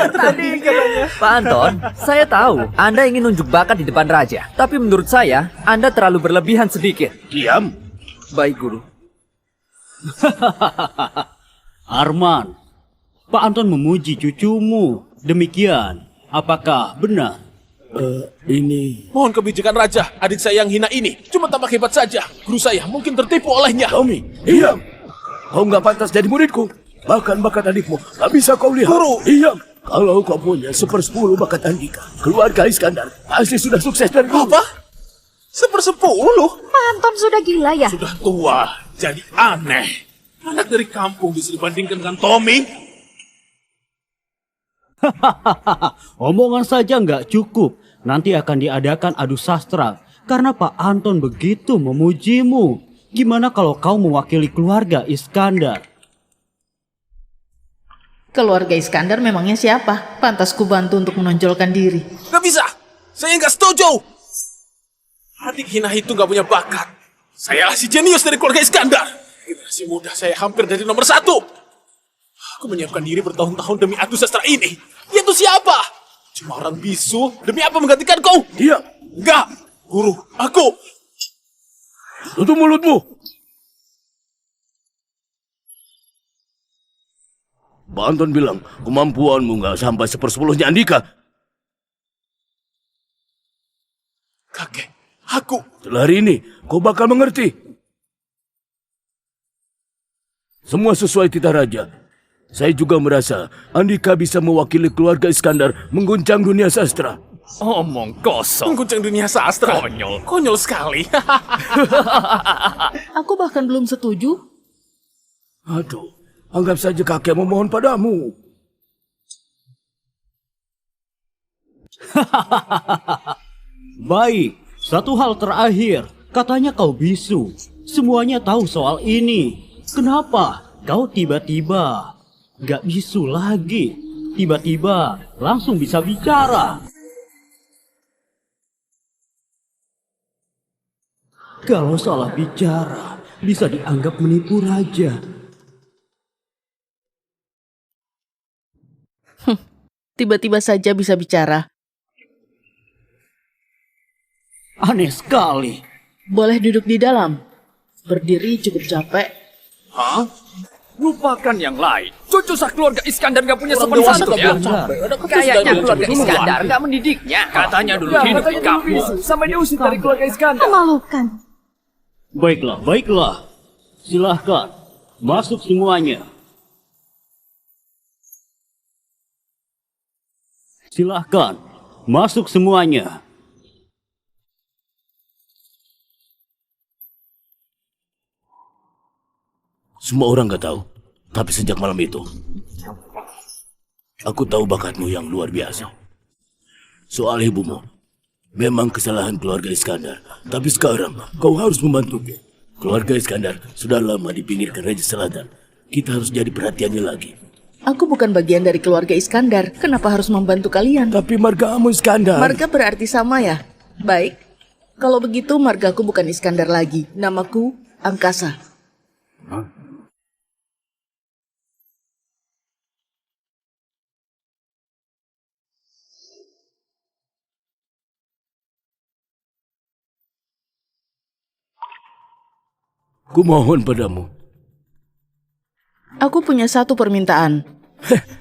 tertandingi. Pak Anton, saya tahu Anda ingin nunjuk bakat di depan raja. Tapi menurut saya, Anda terlalu berlebihan sedikit. Diam. Baik, Guru. Arman, Pak Anton memuji cucumu. Demikian, apakah benar? Ini... Mohon kebijakan Raja, adik saya yang hina ini cuma tampak hebat saja. Guru saya mungkin tertipu olehnya. Tommy, diam. Kau nggak pantas jadi muridku. Bahkan bakat adikmu nggak bisa kau lihat. Guru. Diam. Kalau kau punya 1/10 bakat Andika, keluarga Iskandar pasti sudah sukses dari dulu. Apa? 1/10? Pak Anton sudah gila ya? Sudah tua, jadi aneh. Anak dari kampung bisa dibandingkan dengan Tommy. Omongan saja nggak cukup. Nanti akan diadakan adu sastra. Karena Pak Anton begitu memujimu. Gimana kalau kau mewakili keluarga Iskandar? Keluarga Iskandar memangnya siapa? Pantas ku bantu untuk menonjolkan diri. Gak bisa, saya nggak setuju. Adik hina itu nggak punya bakat. Saya si jenius dari keluarga Iskandar. Generasi muda saya hampir dari nomor 1. Aku menyiapkan diri bertahun-tahun demi adu sastra ini. Dia itu siapa? Cuma orang bisu. Demi apa menggantikan kau? Dia. Enggak, Guru, aku. Tutup mulutmu. Pak Anton bilang kemampuanmu nggak sampai 1/10-nya Andika. Kakek, aku. Setelah hari ini, kau bakal mengerti. Semua sesuai titah raja. Saya juga merasa Andika bisa mewakili keluarga Iskandar mengguncang dunia sastra. Omong kosong. Mengguncang dunia sastra. Konyol. Konyol sekali. Aku bahkan belum setuju. Aduh, anggap saja kakek memohon padamu. Baik, satu hal terakhir. Katanya kau bisu. Semuanya tahu soal ini. Kenapa kau tiba-tiba gak bisu lagi? Tiba-tiba langsung bisa bicara. Kalau salah bicara, bisa dianggap menipu raja. Tiba-tiba saja bisa bicara. Aneh sekali. Boleh duduk di dalam. Berdiri cukup capek. Hah? Lupakan yang lain. Cucu sah keluarga Iskandar gak punya sopan dewasa santun ya? Kayaknya keluarga Iskandar nggak mendidiknya. Katanya dulu hidup di kampung. Sampai diusir dari keluarga Iskandar. Memalukan. Baiklah, baiklah. Silahkan, masuk semuanya. Silahkan, masuk semuanya. Semua orang gak tahu, tapi sejak malam itu, aku tahu bakatmu yang luar biasa. Soal ibumu, memang kesalahan keluarga Iskandar, tapi sekarang kau harus membantunya. Keluarga Iskandar sudah lama dipinggirkan Raja Selatan. Kita harus jadi perhatiannya lagi. Aku bukan bagian dari keluarga Iskandar. Kenapa harus membantu kalian? Tapi margamu Iskandar. Marga berarti sama ya? Baik. Kalau begitu margaku bukan Iskandar lagi. Namaku Angkasa. Hah? Kumohon padamu. Aku punya satu permintaan.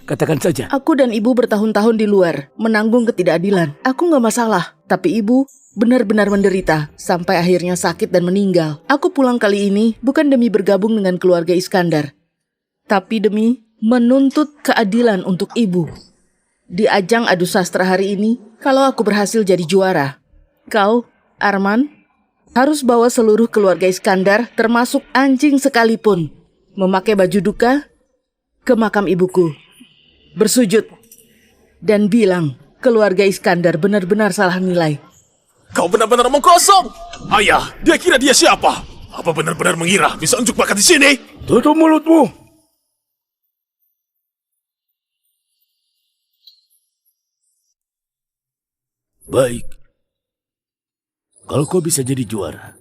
Katakan saja. Aku dan ibu bertahun-tahun di luar, menanggung ketidakadilan. Aku nggak masalah, tapi ibu benar-benar menderita sampai akhirnya sakit dan meninggal. Aku pulang kali ini bukan demi bergabung dengan keluarga Iskandar, tapi demi menuntut keadilan untuk ibu. Di ajang adu sastra hari ini, kalau aku berhasil jadi juara, kau, Arman, harus bawa seluruh keluarga Iskandar, termasuk anjing sekalipun, memakai baju duka ke makam ibuku, bersujud, dan bilang keluarga Iskandar benar-benar salah nilai. Kau benar-benar omong kosong. Ayah, dia kira dia siapa? Apa benar-benar mengira bisa unjuk bakat di sini? Tutup mulutmu. Baik. Kalau kau bisa jadi juara,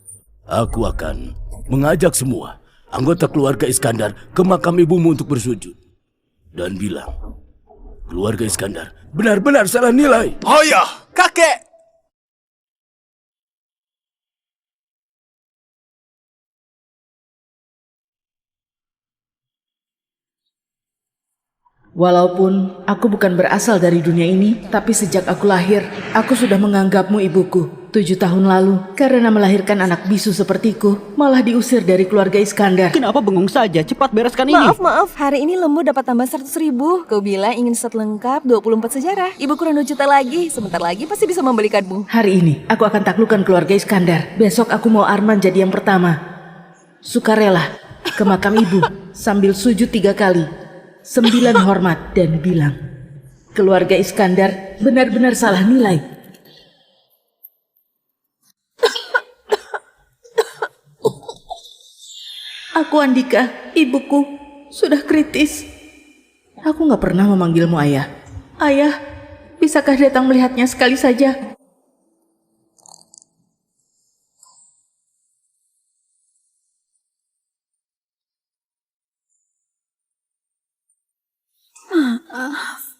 Aku akan mengajak semua anggota keluarga Iskandar ke makam ibumu untuk bersujud. Dan bilang, keluarga Iskandar benar-benar salah nilai. Ayah, kakek! Walaupun aku bukan berasal dari dunia ini, tapi sejak aku lahir, aku sudah menganggapmu ibuku. 7 tahun lalu, karena melahirkan anak bisu sepertiku, malah diusir dari keluarga Iskandar. Kenapa bengong saja? Cepat bereskan ini. Maaf, hari ini Lembu dapat tambah 100.000. Kau bilang ingin set lengkap 24 sejarah. Ibu kurang 2 juta lagi, sebentar lagi pasti bisa membelikanmu. Hari ini, aku akan taklukkan keluarga Iskandar. Besok aku mau Arman jadi yang pertama. Sukarela, ke makam ibu, sambil sujud 3 kali. 9 hormat dan bilang, keluarga Iskandar benar-benar salah nilai. Aku Andika, ibuku, sudah kritis. Aku gak pernah memanggilmu ayah. Ayah, bisakah datang melihatnya sekali saja? Maaf,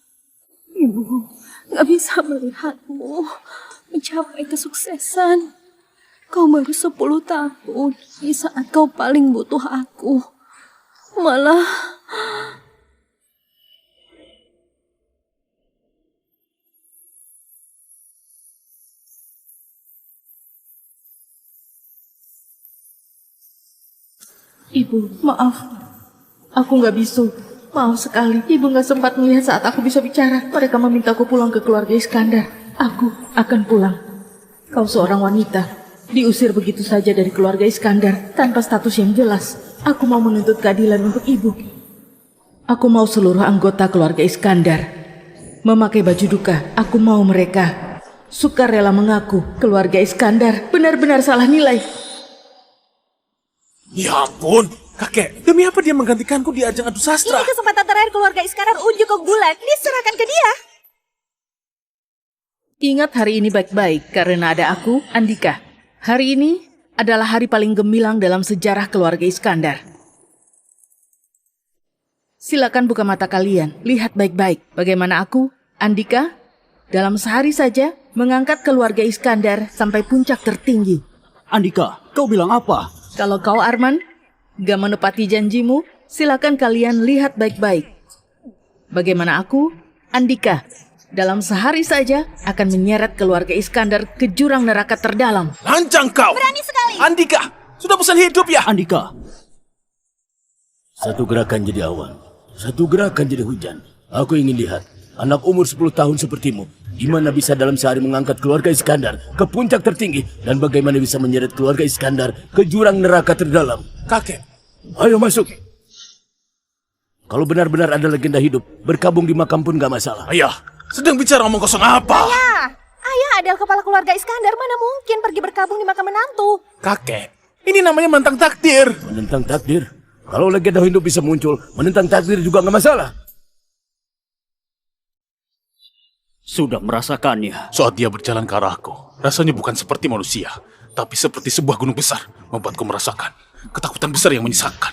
Ibu gak bisa melihatmu mencapai kesuksesan. Kau baru 10 tahun di saat kau paling butuh aku. Malah Ibu, maaf. Aku gak bisu. Maaf sekali, ibu gak sempat melihat saat aku bisa bicara. Mereka memintaku pulang ke keluarga Iskandar. Aku akan pulang. Kau seorang wanita, diusir begitu saja dari keluarga Iskandar tanpa status yang jelas. Aku mau menuntut keadilan untuk ibu. Aku mau seluruh anggota keluarga Iskandar memakai baju duka. Aku mau mereka sukarela mengaku keluarga Iskandar benar-benar salah nilai. Ya ampun, kakek, demi apa dia menggantikanku di ajang adu sastra? Ini kesempatan terakhir keluarga Iskandar unjuk ke Gulag. Diserahkan ke dia. Ingat hari ini baik-baik karena ada aku, Andika. Hari ini adalah hari paling gemilang dalam sejarah keluarga Iskandar. Silakan buka mata kalian, lihat baik-baik bagaimana aku, Andika, dalam sehari saja mengangkat keluarga Iskandar sampai puncak tertinggi. Andika, kau bilang apa? Kalau kau Arman, gak menepati janjimu, silakan kalian lihat baik-baik. Bagaimana aku, Andika, dalam sehari saja akan menyeret keluarga Iskandar ke jurang neraka terdalam. Lancang kau! Berani sekali. Andika, sudah bosan hidup ya? Andika. Satu gerakan jadi awan, satu gerakan jadi hujan. Aku ingin lihat anak umur 10 tahun sepertimu, gimana bisa dalam sehari mengangkat keluarga Iskandar ke puncak tertinggi dan bagaimana bisa menyeret keluarga Iskandar ke jurang neraka terdalam. Kakek, Ayo masuk. Kalau benar-benar ada legenda hidup, berkabung di makam pun gak masalah. ayah, sedang bicara omong kosong apa? Ayah adalah kepala keluarga Iskandar. Mana mungkin pergi berkabung di makam menantu? Kakek, ini namanya menentang takdir. Menentang takdir? Kalau legenda hidup bisa muncul, menentang takdir juga gak masalah. Sudah merasakannya. Saat dia berjalan ke arahku, rasanya bukan seperti manusia, tapi seperti sebuah gunung besar, membuatku merasakan ketakutan besar yang menyisakan.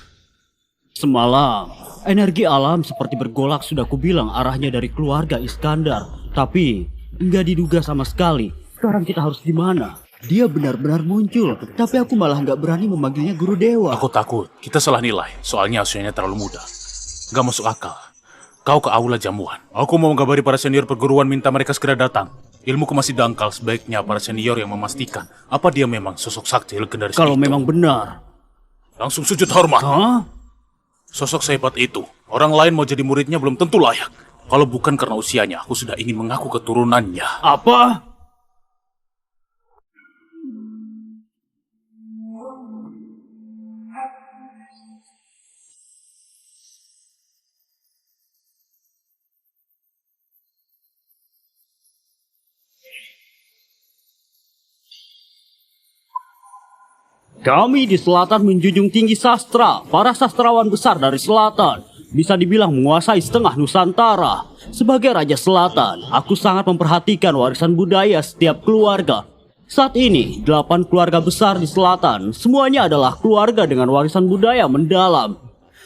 Semalam, energi alam seperti bergolak sudah kubilang arahnya dari keluarga Iskandar. Tapi, nggak diduga sama sekali. Sekarang kita harus di mana? Dia benar-benar muncul, tapi aku malah nggak berani memanggilnya guru dewa. Aku takut kita salah nilai, soalnya usianya terlalu muda. Gak masuk akal. Kau ke aula jamuan. Aku mau mengabari para senior perguruan minta mereka segera datang. Ilmuku masih dangkal, sebaiknya para senior yang memastikan apa dia memang sosok sakti legendaris itu. Kalau memang benar. Langsung sujud hormat. Hah? Sosok sehebat itu, orang lain mau jadi muridnya belum tentu layak. Kalau bukan karena usianya, aku sudah ingin mengaku keturunannya. Apa? Kami di selatan menjunjung tinggi sastra. Para sastrawan besar dari selatan bisa dibilang menguasai setengah Nusantara. Sebagai Raja Selatan, aku sangat memperhatikan warisan budaya setiap keluarga. Saat ini, 8 keluarga besar di selatan, semuanya adalah keluarga dengan warisan budaya mendalam.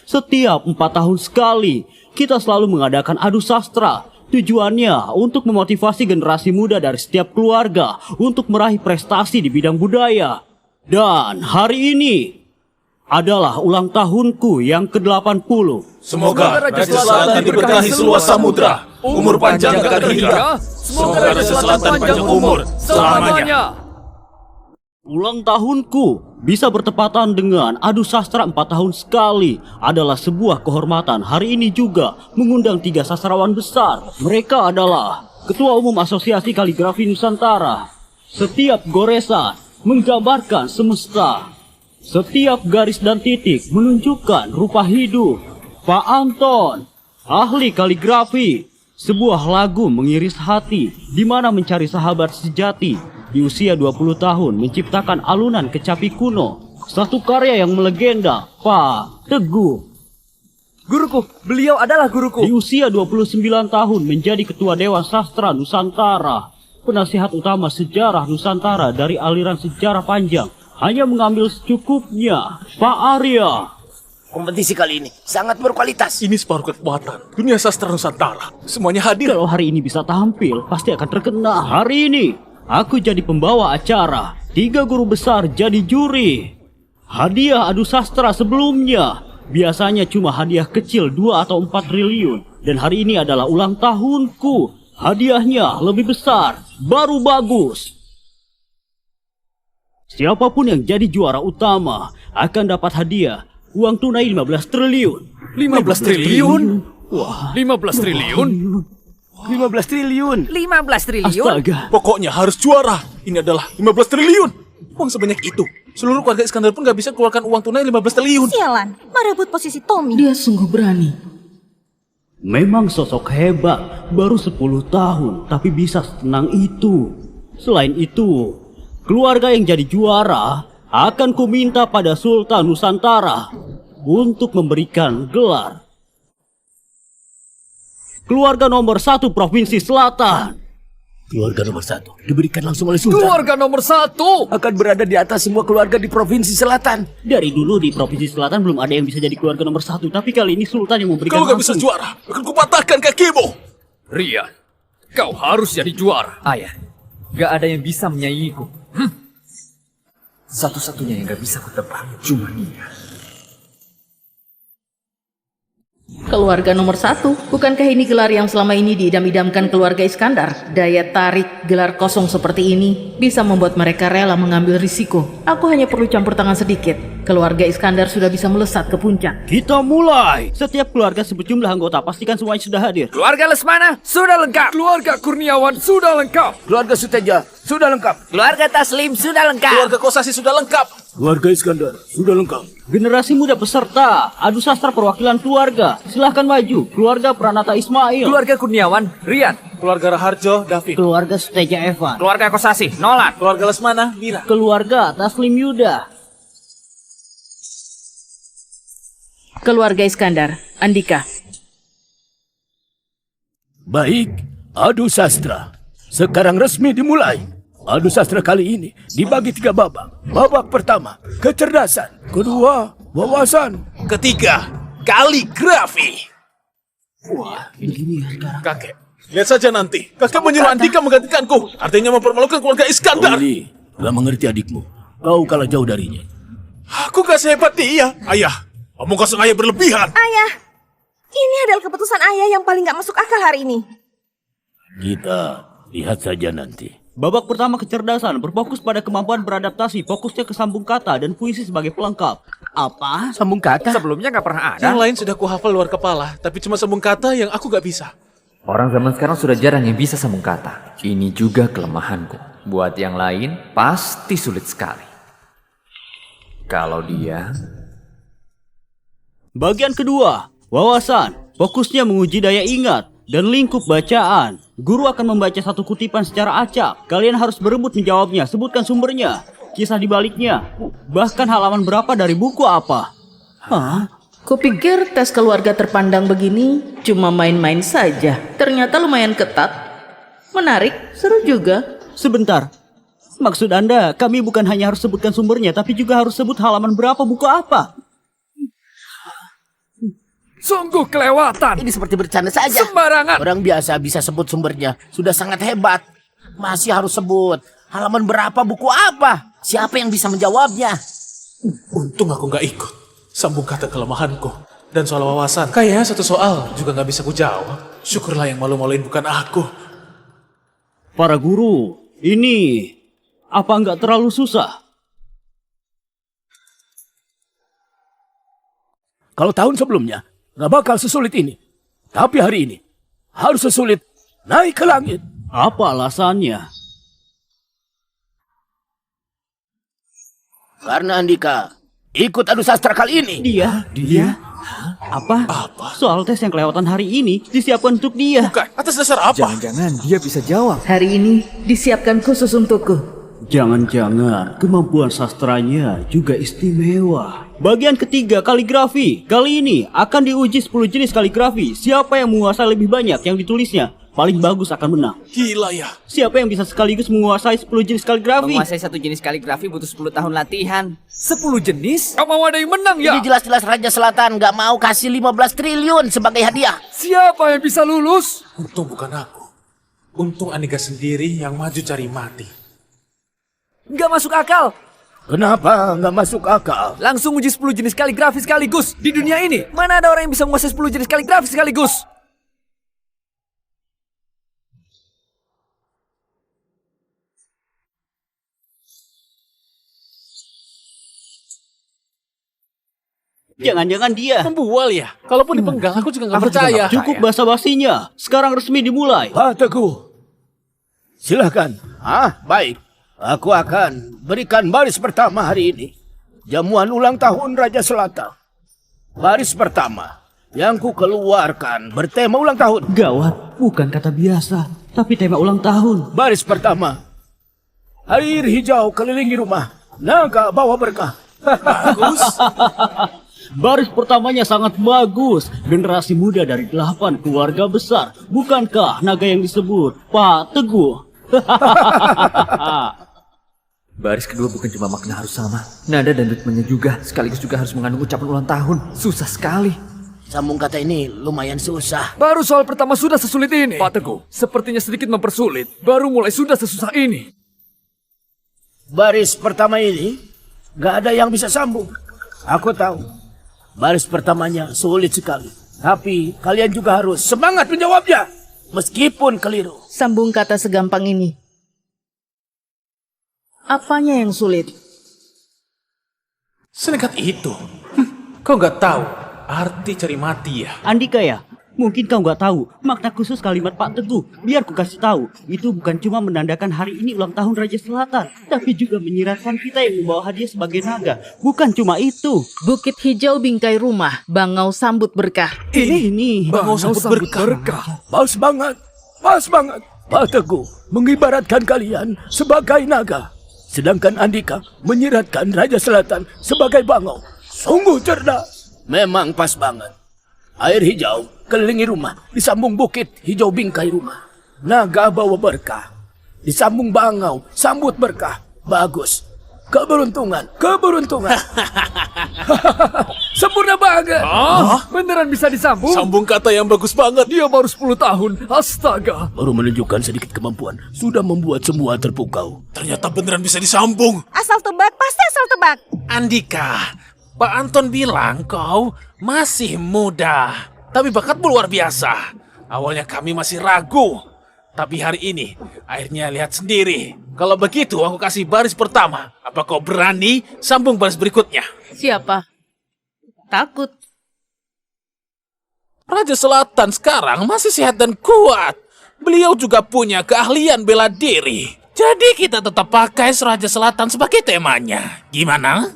Setiap 4 tahun sekali, kita selalu mengadakan adu sastra. Tujuannya untuk memotivasi generasi muda dari setiap keluarga untuk meraih prestasi di bidang budaya. Dan hari ini adalah ulang tahunku yang ke-80. Semoga Raja Selatan diberkahi seluas samudra, umur panjang kekal hingga. Semoga Raja Selatan panjang umur selamanya. Ulang tahunku bisa bertepatan dengan adu sastra 4 tahun sekali adalah sebuah kehormatan. Hari ini juga mengundang 3 sastrawan besar. Mereka adalah Ketua Umum Asosiasi Kaligrafi Nusantara. Setiap goresan menggambarkan semesta. Setiap garis dan titik menunjukkan rupa hidup. Pak Anton, ahli kaligrafi. Sebuah lagu mengiris hati di mana mencari sahabat sejati. Di usia 20 tahun menciptakan alunan kecapi kuno. Satu karya yang melegenda, Pak Teguh. Guruku, beliau adalah guruku. Di usia 29 tahun menjadi Ketua Dewan Sastra Nusantara. Penasihat utama sejarah Nusantara dari aliran sejarah panjang. Hanya mengambil secukupnya, Pak Arya. Kompetisi kali ini sangat berkualitas. Ini separuh kekuatan dunia sastra Nusantara. Semuanya hadir. Kalau hari ini bisa tampil, pasti akan terkenal. Hari ini, aku jadi pembawa acara. 3 guru besar jadi juri. Hadiah adu sastra sebelumnya biasanya cuma hadiah kecil 2 atau 4 triliun. Dan hari ini adalah ulang tahunku. Hadiahnya lebih besar, baru bagus. Siapapun yang jadi juara utama akan dapat hadiah uang tunai 15 triliun. 15 triliun? Wah, 15 triliun? 15 triliun. 15 triliun? Astaga. Pokoknya harus juara. Ini adalah 15 triliun. Uang sebanyak itu. Seluruh keluarga Iskandar pun gak bisa keluarkan uang tunai 15 triliun. Sialan, merebut posisi Tommy. Dia sungguh berani. Memang sosok hebat, baru 10 tahun, tapi bisa setenang itu. Selain itu, keluarga yang jadi juara akan kuminta pada Sultan Nusantara untuk memberikan gelar keluarga nomor 1 Provinsi Selatan. Keluarga nomor 1 diberikan langsung oleh Sultan. Keluarga nomor 1 Akan berada di atas semua keluarga di Provinsi Selatan. Dari dulu di Provinsi Selatan belum ada yang bisa jadi keluarga nomor 1, tapi kali ini Sultan yang memberikan Kalau gak bisa langsung. juara, akan kupatahkan kakimu. Rian, kau harus jadi juara. Ayah, gak ada yang bisa menyaingiku. Satu-satunya yang gak bisa kutebak cuma dia. Keluarga nomor 1, bukankah ini gelar yang selama ini diidam-idamkan keluarga Iskandar? Daya tarik gelar kosong seperti ini bisa membuat mereka rela mengambil risiko. Aku hanya perlu campur tangan sedikit. Keluarga Iskandar sudah bisa melesat ke puncak. Kita mulai. Setiap keluarga sebejumlah anggota, pastikan semuanya sudah hadir. Keluarga Lesmana sudah lengkap. Keluarga Kurniawan sudah lengkap. Keluarga Suteja sudah lengkap. Keluarga Taslim sudah lengkap. Keluarga Kosasi sudah lengkap. Keluarga Iskandar sudah lengkap. Generasi muda peserta adu sastra perwakilan keluarga. Silahkan maju. Keluarga Pranata Ismail. Keluarga Kurniawan, Rian. Keluarga Raharjo, David. Keluarga Suteja Evan. Keluarga Kosasi, Nolan. Keluarga Lesmana, Mira. Keluarga Taslim Yuda. Keluarga Iskandar, Andika. Baik, adu sastra sekarang resmi dimulai. Adu sastra kali ini dibagi 3 babak. Babak pertama, kecerdasan. Kedua, wawasan. Ketiga, kaligrafi. Kakek, lihat saja nanti. Kakek menyuruh Andika menggantikanku. Artinya mempermalukan keluarga Iskandar. Oli, gak mengerti adikmu. Kau kalah jauh darinya. Aku gak sehebat dia. Ayah, omong kosong ayah berlebihan. Ayah, ini adalah keputusan ayah yang paling gak masuk akal hari ini. Kita lihat saja nanti. Babak pertama kecerdasan berfokus pada kemampuan beradaptasi, fokusnya ke sambung kata dan puisi sebagai pelengkap. Apa? Sambung kata? Sebelumnya gak pernah ada. Yang lain sudah kuhafal luar kepala, tapi cuma sambung kata yang aku gak bisa. Orang zaman sekarang sudah jarang yang bisa sambung kata. Ini juga kelemahanku. Buat yang lain, pasti sulit sekali. Kalau dia... Bagian kedua, wawasan. Fokusnya menguji daya ingat dan lingkup bacaan. Guru akan membaca satu kutipan secara acak. Kalian harus berebut menjawabnya. Sebutkan sumbernya, kisah di baliknya, bahkan halaman berapa dari buku apa. Hah? Kupikir tes keluarga terpandang begini cuma main-main saja. Ternyata lumayan ketat. Menarik, seru juga. Sebentar. Maksud Anda, kami bukan hanya harus sebutkan sumbernya, tapi juga harus sebut halaman berapa buku apa. Sungguh kelewatan. Ini seperti bercanda saja. Sembarangan. Orang biasa bisa sebut sumbernya. Sudah sangat hebat. Masih harus sebut. Halaman berapa, buku apa? Siapa yang bisa menjawabnya? Untung aku nggak ikut. Sambung kata kelemahanku. Dan soal wawasan, kayaknya satu soal juga nggak bisa kujawab. Syukurlah yang malu-maluin bukan aku. Para guru, ini apa nggak terlalu susah? Kalau tahun sebelumnya, nggak bakal sesulit ini. Tapi hari ini, harus sesulit naik ke langit. Apa alasannya? Karena Andika ikut adu sastra kali ini. Dia? Apa? Soal tes yang kelewatan hari ini disiapkan untuk dia. Bukan, atas dasar apa? Jangan-jangan dia bisa jawab. Hari ini disiapkan khusus untukku. Jangan-jangan kemampuan sastranya juga istimewa. Bagian ketiga, kaligrafi. Kali ini akan diuji 10 jenis kaligrafi. Siapa yang menguasai lebih banyak yang ditulisnya, paling bagus akan menang. Gila ya. Siapa yang bisa sekaligus menguasai 10 jenis kaligrafi? Menguasai satu jenis kaligrafi butuh 10 tahun latihan. 10 jenis? Kau mau ada yang menang ya? Ini jelas-jelas Raja Selatan nggak mau kasih 15 triliun sebagai hadiah. Siapa yang bisa lulus? Untung bukan aku. Untung Andika sendiri yang maju cari mati. Nggak masuk akal. Kenapa nggak masuk akal? Langsung uji 10 jenis kaligrafi sekaligus. Di dunia ini, mana ada orang yang bisa menguasai 10 jenis kaligrafi sekaligus? Jangan-jangan dia. Membual ya? Kalaupun dipenggal aku juga nggak percaya. Cukup basa-basinya. Sekarang resmi dimulai. Pak Teguh, silahkan. Baik. Aku akan berikan baris pertama hari ini. Jamuan ulang tahun Raja Selatan. Baris pertama yang ku keluarkan bertema ulang tahun. Gawat, bukan kata biasa, tapi tema ulang tahun. Baris pertama. Air hijau kelilingi rumah. Naga bawa berkah. Bagus. Baris pertamanya sangat bagus. Generasi muda dari 8 keluarga besar. Bukankah naga yang disebut Pak Teguh? Baris kedua bukan cuma makna harus sama, nada dan ritmenya juga, sekaligus juga harus mengandung ucapan ulang tahun. Susah sekali. Sambung kata ini lumayan susah. Baru soal pertama sudah sesulit ini. Pak Teguh, sepertinya sedikit mempersulit. Baru mulai sudah sesusah ini. Baris pertama ini gak ada yang bisa sambung. Aku tahu. Baris pertamanya sulit sekali. Tapi kalian juga harus semangat menjawabnya. Meskipun keliru. Sambung kata segampang ini. Apanya yang sulit? Senekat itu. Kau nggak tahu arti cari mati ya? Andika ya? Mungkin kau nggak tahu makna khusus kalimat Pak Teguh. Biar ku kasih tahu. Itu bukan cuma menandakan hari ini ulang tahun Raja Selatan, tapi juga menyiratkan kita yang membawa hadiah sebagai naga. Bukan cuma itu. Bukit hijau bingkai rumah, bangau sambut berkah. Ini Bangau sambut berkah. Pas banget. Pas banget. Pak Teguh mengibaratkan kalian sebagai naga. Sedangkan Andika menyiratkan Raja Selatan sebagai bangau. Sungguh cerdas. Memang pas banget. Air hijau kelilingi rumah, disambung bukit hijau bingkai rumah. Naga bawa berkah, disambung bangau, sambut berkah. Bagus. Keberuntungan, keberuntungan. Sempurna banget. Beneran bisa disambung? Sambung kata yang bagus banget. Dia baru 10 tahun. Astaga. Baru menunjukkan sedikit kemampuan, sudah membuat semua terpukau. Ternyata beneran bisa disambung. Asal tebak, pasti asal tebak. Andika, Pak Anton bilang kau masih muda. Tapi bakatmu luar biasa. Awalnya kami masih ragu. Tapi hari ini, akhirnya lihat sendiri. Kalau begitu, aku kasih baris pertama. Apa kau berani sambung baris berikutnya? Siapa? Takut. Raja Selatan sekarang masih sehat dan kuat. Beliau juga punya keahlian bela diri. Jadi kita tetap pakai Raja Selatan sebagai temanya. Gimana?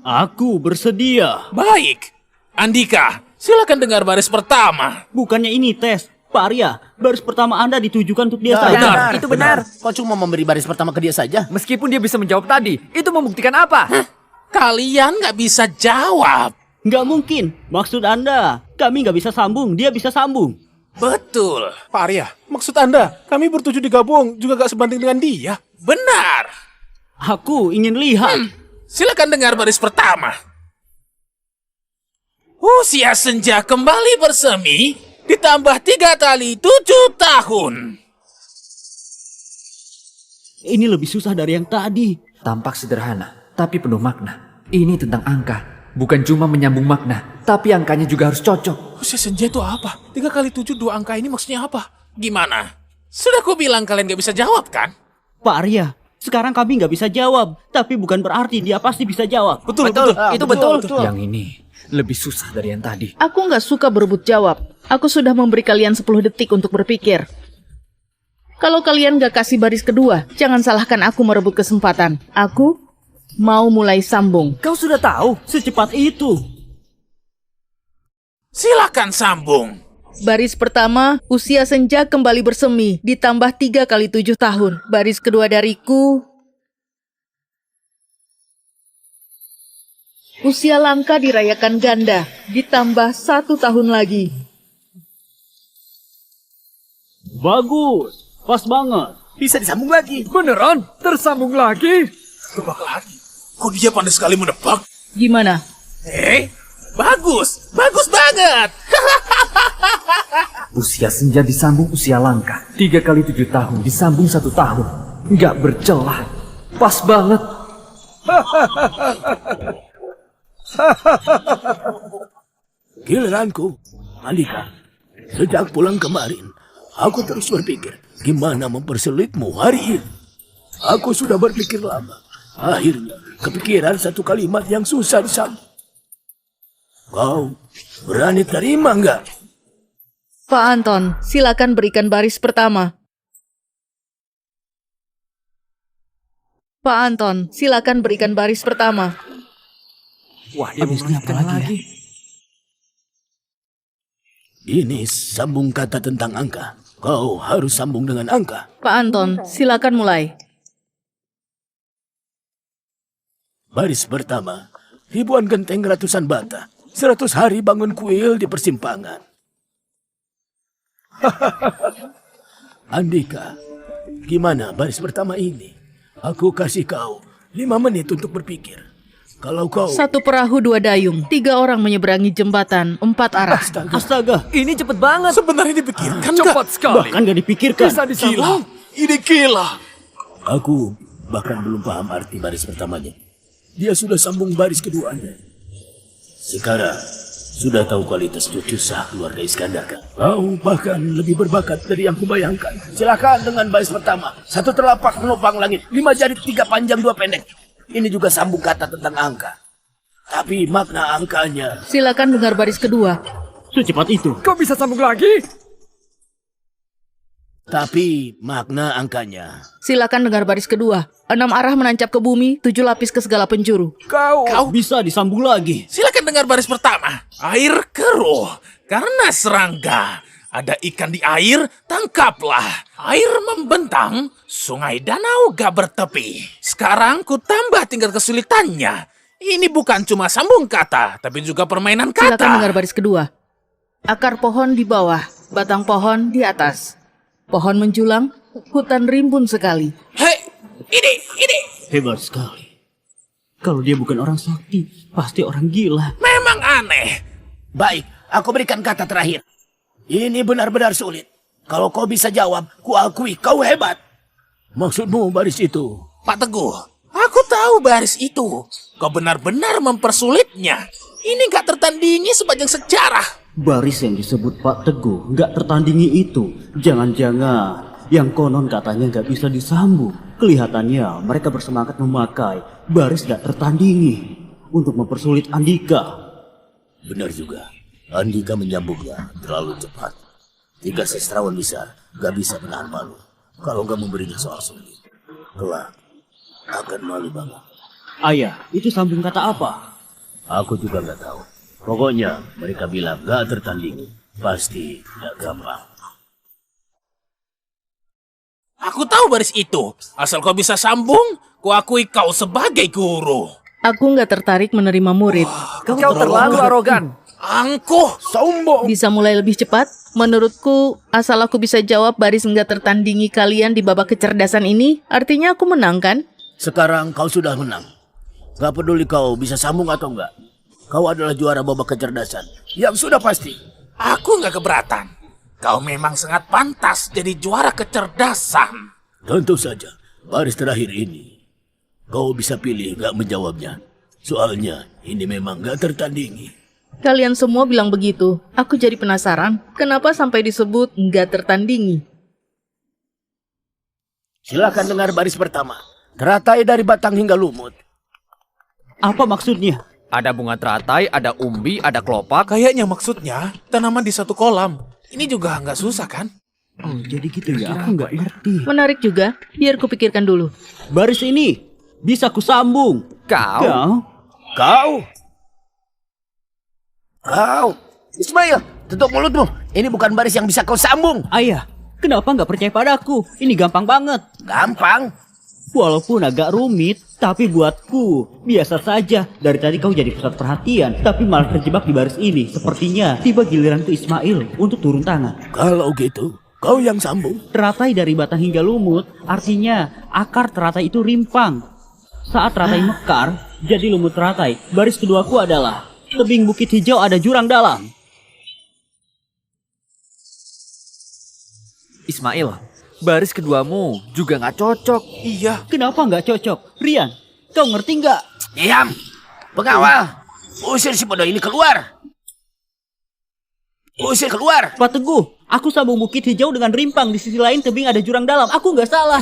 Aku bersedia. Baik. Andika, silakan dengar baris pertama. Bukannya ini tes. Pak Arya, baris pertama Anda ditujukan untuk dia saja. Benar. Itu benar. Kau cuma memberi baris pertama ke dia saja. Meskipun dia bisa menjawab tadi, itu membuktikan apa? Kalian nggak bisa jawab. Nggak mungkin. Maksud Anda, kami nggak bisa sambung, dia bisa sambung. Betul. Pak Arya, maksud Anda, kami bertujuh digabung juga gak sebanding dengan dia? Benar. Aku ingin lihat. Silakan dengar baris pertama. Usia senja kembali bersemi ditambah 3 kali 7 tahun. Ini lebih susah dari yang tadi. Tampak sederhana, tapi penuh makna. Ini tentang angka. Bukan cuma menyambung makna, tapi angkanya juga harus cocok. Usia senja itu apa? 3 kali 7 2 angka ini maksudnya apa? Gimana? Sudah ku bilang kalian gak bisa jawab kan? Pak Arya, sekarang kami nggak bisa jawab. Tapi bukan berarti dia pasti bisa jawab. Betul. Itu betul. Yang ini lebih susah dari yang tadi. Aku nggak suka berebut jawab. Aku sudah memberi kalian 10 detik untuk berpikir. Kalau kalian nggak kasih baris kedua, jangan salahkan aku merebut kesempatan. Aku mau mulai sambung. Kau sudah tahu? Secepat itu. Silakan sambung. Baris pertama, usia senja kembali bersemi, ditambah 3 kali 7 tahun. Baris kedua dariku, usia langka dirayakan ganda, ditambah 1 tahun lagi. Bagus. Pas banget. Bisa disambung lagi. Beneran? Tersambung lagi? Tebak lagi. Kok dia pandai sekali menebak? Gimana? Bagus banget. Usia senja disambung usia langka. 3 kali 7 tahun disambung 1 tahun. Nggak bercelah. Pas banget. Giliranku, Andika. Sejak pulang kemarin, aku terus berpikir, gimana mempersulitmu hari ini. Aku sudah berpikir lama. Akhirnya, kepikiran satu kalimat yang susah disambung. Kau berani terima nggak? Pak Anton, silakan berikan baris pertama. Pak Anton, silakan berikan baris pertama. Wah, dia mengingatkan lagi. Ini sambung kata tentang angka. Kau harus sambung dengan angka. Pak Anton, silakan mulai. Baris pertama, ribuan genteng ratusan bata. 100 hari bangun kuil di persimpangan. Andika, gimana baris pertama ini? Aku kasih kau 5 menit untuk berpikir. Kalau kau... 1 perahu 2 dayung, 3 orang menyeberangi jembatan, 4 arah. Astaga. Ini cepet banget. Sebenarnya dipikirkan Cepat sekali. Bahkan gak dipikirkan. Bisa disambung. Ini gila. Aku bahkan belum paham arti baris pertamanya. Dia sudah sambung baris keduanya. Sekarang, sudah tahu kualitas cucu sah keluarga Iskandar kan? Kau bahkan lebih berbakat dari yang kubayangkan. Silakan dengan baris pertama. 1 telapak menopang langit, 5 jari 3 panjang 2 pendek. Ini juga sambung kata tentang angka. Tapi makna angkanya... Silakan dengar baris kedua. Secepat itu. Kau bisa sambung lagi? Tapi makna angkanya... Silakan dengar baris kedua. 6 arah menancap ke bumi, 7 lapis ke segala penjuru. Kau bisa disambung lagi. Silakan dengar baris pertama. Air keruh karena serangga. Ada ikan di air, tangkaplah. Air membentang, sungai danau gak bertepi. Sekarang ku tambah tingkat kesulitannya. Ini bukan cuma sambung kata, tapi juga permainan kata. Silakan dengar baris kedua. Akar pohon di bawah, batang pohon di atas. Pohon menjulang, hutan rimbun sekali. Hei, ini. Hebat sekali. Kalau dia bukan orang sakti, pasti orang gila. Memang aneh. Baik, aku berikan kata terakhir. Ini benar-benar sulit. Kalau kau bisa jawab, kuakui kau hebat. Maksudmu baris itu? Pak Teguh, aku tahu baris itu. Kau benar-benar mempersulitnya. Ini gak tertandingi sepanjang sejarah. Baris yang disebut Pak Teguh nggak tertandingi itu. Jangan-jangan yang konon katanya nggak bisa disambung. Kelihatannya mereka bersemangat memakai baris nggak tertandingi untuk mempersulit Andika. Benar juga. Andika menyambungnya terlalu cepat. 3 sastrawan besar gak bisa menahan malu. Kalau gak memberinya soal sulit, kelak akan malu banget. Ayah, itu sambung kata apa? Aku juga gak tahu. Pokoknya mereka bilang gak tertandingi. Pasti gak gampang. Aku tahu baris itu. Asal kau bisa sambung, kuakui kau sebagai guru. Aku nggak tertarik menerima murid. Kau terlalu arogan. Angkuh, sombong. Bisa mulai lebih cepat? Menurutku, asal aku bisa jawab baris nggak tertandingi kalian di babak kecerdasan ini, artinya aku menang kan? Sekarang kau sudah menang. Gak peduli kau bisa sambung atau enggak. Kau adalah juara babak kecerdasan. Yang sudah pasti. Aku nggak keberatan. Kau memang sangat pantas jadi juara kecerdasan. Tentu saja, baris terakhir ini. Kau bisa pilih gak menjawabnya. Soalnya ini memang gak tertandingi. Kalian semua bilang begitu. Aku jadi penasaran, kenapa sampai disebut nggak tertandingi? Silakan dengar baris pertama. Teratai dari batang hingga lumut. Apa maksudnya? Ada bunga teratai, ada umbi, ada kelopak. Kayaknya maksudnya tanaman di satu kolam. Ini juga nggak susah kan? Jadi gitu ya, aku nggak ngerti. Menarik juga, biar kupikirkan dulu. Baris ini bisa kusambung. Kau? Kau. Ismail, tutup mulutmu. Ini bukan baris yang bisa kau sambung. Ayah, kenapa nggak percaya padaku? Ini gampang banget. Gampang. Walaupun agak rumit, tapi buatku biasa saja. Dari tadi kau jadi pusat perhatian, tapi malah terjebak di baris ini. Sepertinya tiba giliran ke Ismail untuk turun tangan. Kalau gitu, kau yang sambung. Teratai dari batang hingga lumut, artinya akar teratai itu rimpang. Saat teratai mekar, jadi lumut teratai. Baris keduaku adalah tebing bukit hijau ada jurang dalam. Ismail, baris keduamu juga nggak cocok. Iya. Kenapa nggak cocok? Rian, kau ngerti nggak? Diam. Pengawal. Usir si bodoh ini keluar. Usir keluar. Pak Teguh, aku sambung bukit hijau dengan rimpang. Di sisi lain tebing ada jurang dalam. Aku nggak salah.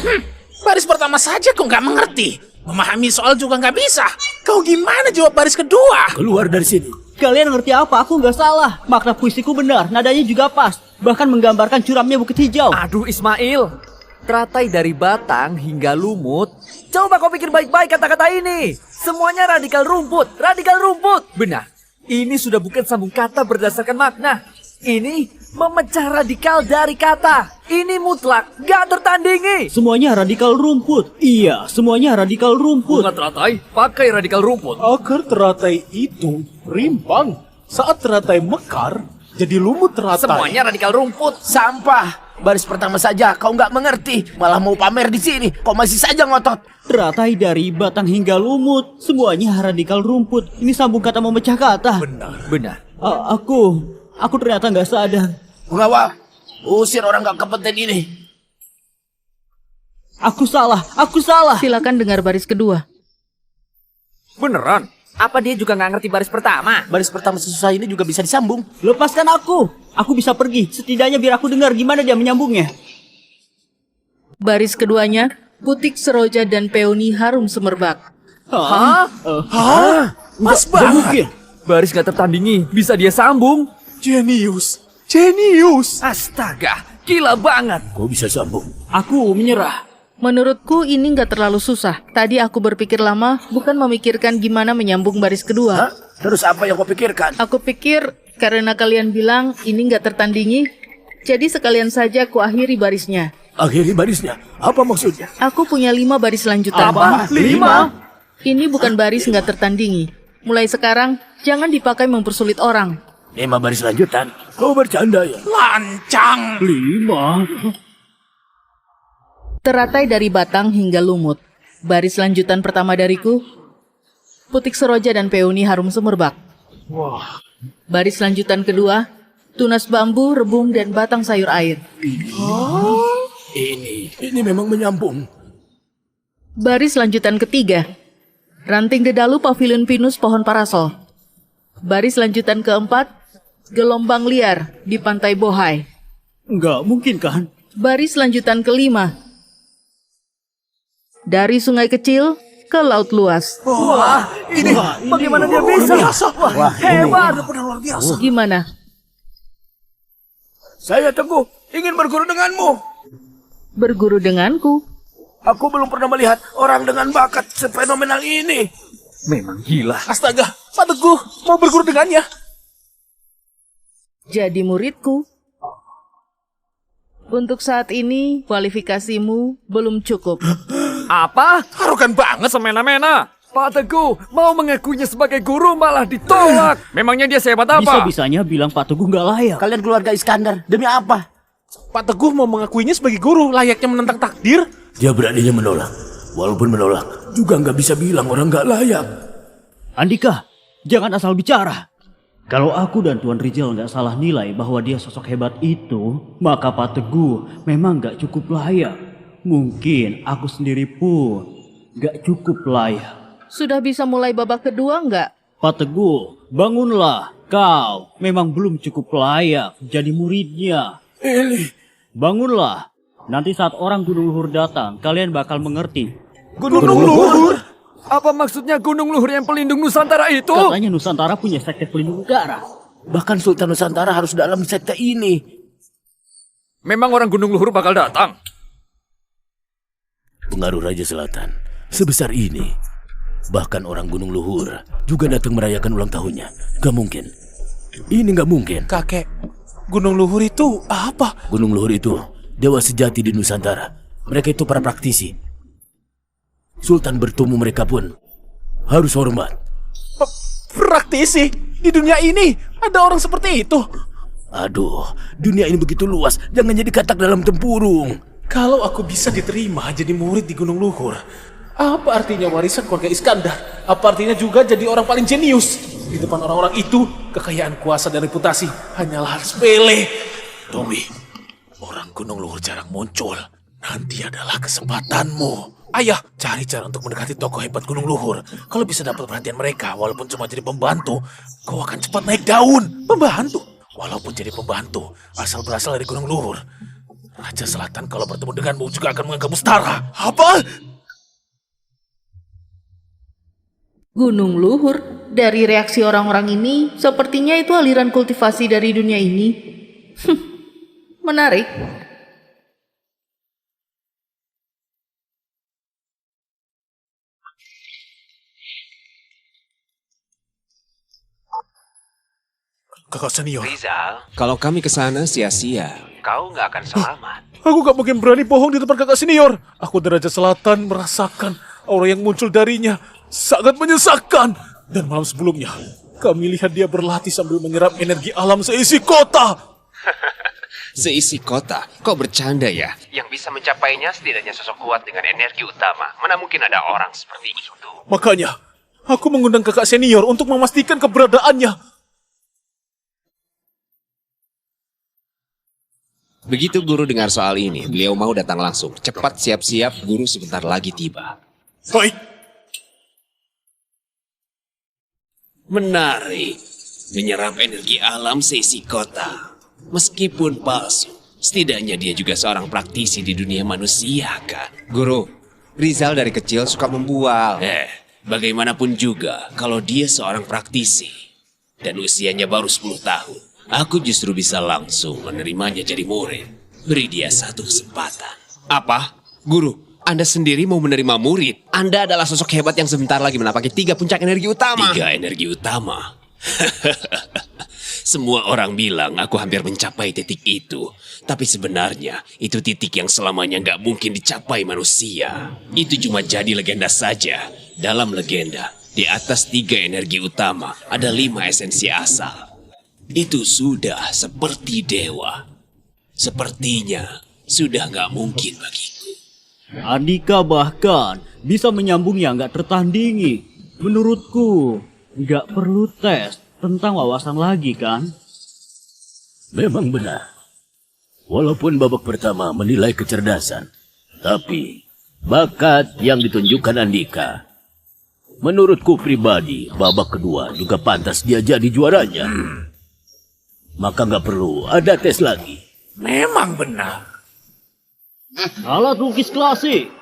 Baris pertama saja kau nggak mengerti. Memahami soal juga nggak bisa. Kau gimana jawab baris kedua? Keluar dari sini. Kalian ngerti apa? Aku nggak salah. Makna puisiku benar. Nadanya juga pas. Bahkan menggambarkan curamnya bukit hijau. Aduh Ismail, teratai dari batang hingga lumut. Coba kau pikir baik-baik kata-kata ini. Semuanya radikal rumput, radikal rumput. Benar, ini sudah bukan sambung kata berdasarkan makna. Ini memecah radikal dari kata. Ini mutlak, gak tertandingi. Semuanya radikal rumput. Iya, semuanya radikal rumput. Bunga teratai pakai radikal rumput. Akar teratai itu rimpang. Saat teratai mekar, jadi lumut teratai. Semuanya radikal rumput. Sampah. Baris pertama saja kau nggak mengerti. Malah mau pamer di sini. Kau masih saja ngotot. Teratai dari batang hingga lumut. Semuanya radikal rumput. Ini sambung kata memecah kata. Benar. Aku ternyata nggak sadar. Pengawal, usir orang nggak kompeten ini. Aku salah. Silakan dengar baris kedua. Beneran? Apa dia juga nggak ngerti baris pertama? Baris pertama sesusah ini juga bisa disambung. Lepaskan aku. Aku bisa pergi. Setidaknya biar aku dengar gimana dia menyambungnya. Baris keduanya, Putik Seroja dan Peony Harum Semerbak. Hah? Mas banget. Baris nggak tertandingi, bisa dia sambung. Jenius. Astaga, gila banget. Kau bisa sambung. Aku menyerah. Menurutku ini nggak terlalu susah. Tadi aku berpikir lama, bukan memikirkan gimana menyambung baris kedua. Hah? Terus apa yang kau pikirkan? Aku pikir karena kalian bilang ini nggak tertandingi, jadi sekalian saja aku akhiri barisnya. Akhiri barisnya. Apa maksudnya? Aku punya 5 baris lanjutan. Apa? 5? Ini bukan baris nggak tertandingi. Mulai sekarang, jangan dipakai mempersulit orang. 5 baris lanjutan. Kau bercanda ya? Lancang. 5. Teratai dari batang hingga lumut. Baris lanjutan pertama dariku, Putik Seroja dan Peony Harum Semerbak. Baris lanjutan kedua, tunas bambu, rebung, dan batang sayur air. Ini memang menyambung. Baris lanjutan ketiga, ranting dedalu, pavilion pinus, pohon parasol. Baris lanjutan keempat, gelombang liar di pantai Bohai. Nggak mungkin kan? Baris lanjutan kelima, dari sungai kecil ke laut luas. Wah, ini bagaimana dia bisa? Wah, hebat. Gimana? Saya Teguh, ingin berguru denganmu. Berguru denganku? Aku belum pernah melihat orang dengan bakat sefenomenal ini. Memang gila. Astaga, Pak Teguh mau berguru dengannya. Jadi muridku. Untuk saat ini, kualifikasimu belum cukup. Apa? Arogan banget. Semena-mena. Pak Teguh mau mengakuinya sebagai guru malah ditolak. Memangnya dia sehebat apa? Bisa-bisanya bilang Pak Teguh nggak layak. Kalian keluarga Iskandar, demi apa? Pak Teguh mau mengakuinya sebagai guru, layaknya menentang takdir. Dia beraninya menolak. Walaupun menolak, juga nggak bisa bilang orang nggak layak. Andika, jangan asal bicara. Kalau aku dan Tuan Rizal nggak salah nilai bahwa dia sosok hebat itu, maka Pak Teguh memang nggak cukup layak. Mungkin aku sendiri pun nggak cukup layak. Sudah bisa mulai babak kedua nggak? Pak Teguh, bangunlah. Kau memang belum cukup layak jadi muridnya. Bangunlah. Nanti saat orang Gunung Luhur datang, kalian bakal mengerti. Gunung Luhur? Apa maksudnya Gunung Luhur yang pelindung Nusantara itu? Katanya Nusantara punya sekte pelindung udara. Bahkan Sultan Nusantara harus dalam sekte ini. Memang orang Gunung Luhur bakal datang? Pengaruh Raja Selatan sebesar ini. Bahkan orang Gunung Luhur juga datang merayakan ulang tahunnya. Gak mungkin. Ini gak mungkin. Kakek, Gunung Luhur itu apa? Gunung Luhur itu dewa sejati di Nusantara. Mereka itu para praktisi. Sultan bertemu mereka pun harus hormat. Praktisi? Di dunia ini ada orang seperti itu? Aduh, dunia ini begitu luas. Jangan jadi katak dalam tempurung. Kalau aku bisa diterima jadi murid di Gunung Luhur, apa artinya warisan keluarga Iskandar? Apa artinya juga jadi orang paling jenius? Di depan orang-orang itu, kekayaan, kuasa, dan reputasi hanyalah hal sepele. Tommy, orang Gunung Luhur jarang muncul. Nanti adalah kesempatanmu. Ayah, cari cara untuk mendekati tokoh hebat Gunung Luhur. Kalau bisa dapat perhatian mereka, walaupun cuma jadi pembantu, kau akan cepat naik daun. Pembantu? Walaupun jadi pembantu, asal berasal dari Gunung Luhur. Raja Selatan kalau bertemu denganmu juga akan menganggapmu setara. Apa? Gunung Luhur, dari reaksi orang-orang ini, sepertinya itu aliran kultivasi dari dunia ini. Menarik. Kakak senior. Rizal, kalau kami ke sana sia-sia. Kau nggak akan selamat. Aku gak mungkin berani bohong di depan kakak senior. Aku dari Raja Selatan merasakan aura yang muncul darinya sangat menyesakan. Dan malam sebelumnya, kami lihat dia berlatih sambil menyerap energi alam seisi kota. Seisi kota? Kau bercanda ya? Yang bisa mencapainya setidaknya sosok kuat dengan energi utama. Mana mungkin ada orang seperti itu? Makanya, aku mengundang kakak senior untuk memastikan keberadaannya. Begitu guru dengar soal ini, beliau mau datang langsung. Cepat siap-siap, guru sebentar lagi tiba. Baik. Menarik. Menyerap energi alam seisi kota. Meskipun palsu, setidaknya dia juga seorang praktisi di dunia manusia kan? Guru, Rizal dari kecil suka membual. Bagaimanapun juga, kalau dia seorang praktisi dan usianya baru 10 tahun, aku justru bisa langsung menerimanya jadi murid. Beri dia satu kesempatan. Apa? Guru, Anda sendiri mau menerima murid? Anda adalah sosok hebat yang sebentar lagi menapaki 3 puncak energi utama. 3 energi utama? Semua orang bilang aku hampir mencapai titik itu. Tapi sebenarnya itu titik yang selamanya nggak mungkin dicapai manusia. Itu cuma jadi legenda saja. Dalam legenda, di atas 3 energi utama ada 5 esensi asal. Itu sudah seperti dewa. Sepertinya sudah nggak mungkin bagiku. Andika bahkan bisa menyambung yang nggak tertandingi. Menurutku, nggak perlu tes tentang wawasan lagi kan? Memang benar. Walaupun babak pertama menilai kecerdasan, tapi bakat yang ditunjukkan Andika, menurutku pribadi, babak kedua juga pantas dia jadi juaranya. Maka nggak perlu ada tes lagi. Memang benar. Alat lukis klasik.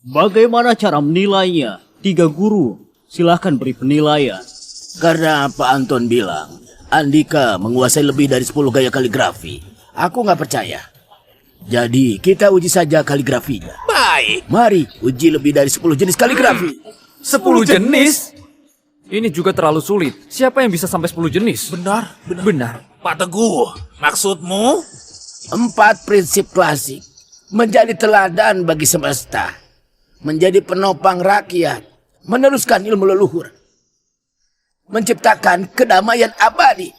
Bagaimana cara menilainya? 3 guru, silahkan beri penilaian. Karena Pak Anton bilang, Andika menguasai lebih dari 10 gaya kaligrafi. Aku nggak percaya. Jadi kita uji saja kaligrafinya. Baik. Mari uji lebih dari 10 jenis kaligrafi. 10 jenis? Ini juga terlalu sulit. Siapa yang bisa sampai 10 jenis? Benar. Pak Teguh, maksudmu? 4 prinsip klasik. Menjadi teladan bagi semesta. Menjadi penopang rakyat. Meneruskan ilmu leluhur. Menciptakan kedamaian abadi.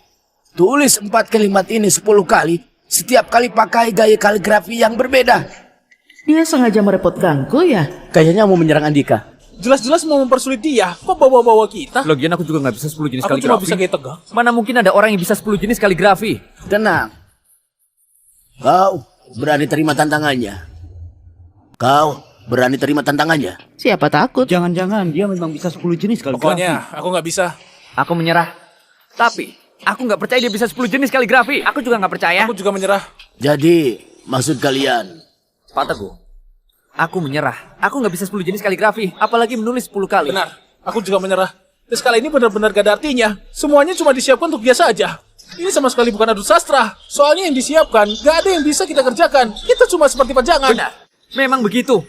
Tulis 4 kalimat ini 10 kali. Setiap kali pakai gaya kaligrafi yang berbeda. Dia sengaja merepotkanku ya? Kayaknya mau menyerang Andika. Jelas-jelas mau mempersulit dia. Kok bawa-bawa kita? Lagian aku juga nggak bisa 10 jenis Aku kaligrafi. cuma bisa kayak tegang. Mana mungkin ada orang yang bisa 10 jenis kaligrafi? Tenang. Kau berani terima tantangannya. Kau berani terima tantangannya. Siapa takut? Jangan-jangan dia memang bisa 10 jenis kaligrafi. Pokoknya aku nggak bisa. Aku menyerah. Tapi aku nggak percaya dia bisa 10 jenis kaligrafi. Aku juga nggak percaya. Aku juga menyerah. Jadi, maksud kalian? Pak Teguh, aku menyerah. Aku nggak bisa 10 jenis kaligrafi, apalagi menulis 10 kali. Benar, aku juga menyerah. Tes kali ini benar-benar gak ada artinya. Semuanya cuma disiapkan untuk biasa aja. Ini sama sekali bukan adu sastra. Soalnya yang disiapkan, gak ada yang bisa kita kerjakan. Kita cuma seperti pajangan. Benar, memang begitu.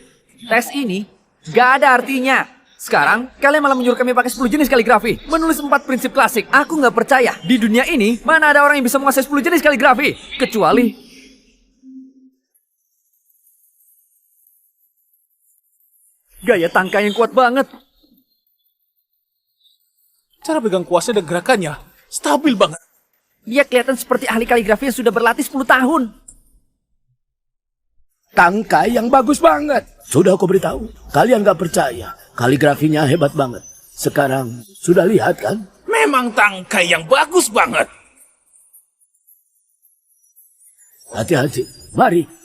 Tes ini gak ada artinya. Sekarang, kalian malah menyuruh kami pakai 10 jenis kaligrafi. Menulis 4 prinsip klasik. Aku nggak percaya. Di dunia ini, mana ada orang yang bisa menguasai 10 jenis kaligrafi. Kecuali... gaya tangka yang kuat banget. Cara pegang kuasnya dan gerakannya stabil banget. Dia kelihatan seperti ahli kaligrafi yang sudah berlatih 10 tahun. Tangkai yang bagus banget. Sudah aku beritahu. Kalian gak percaya. Kaligrafinya hebat banget. Sekarang sudah lihat kan? Memang tangkai yang bagus banget. Hati-hati. Mari.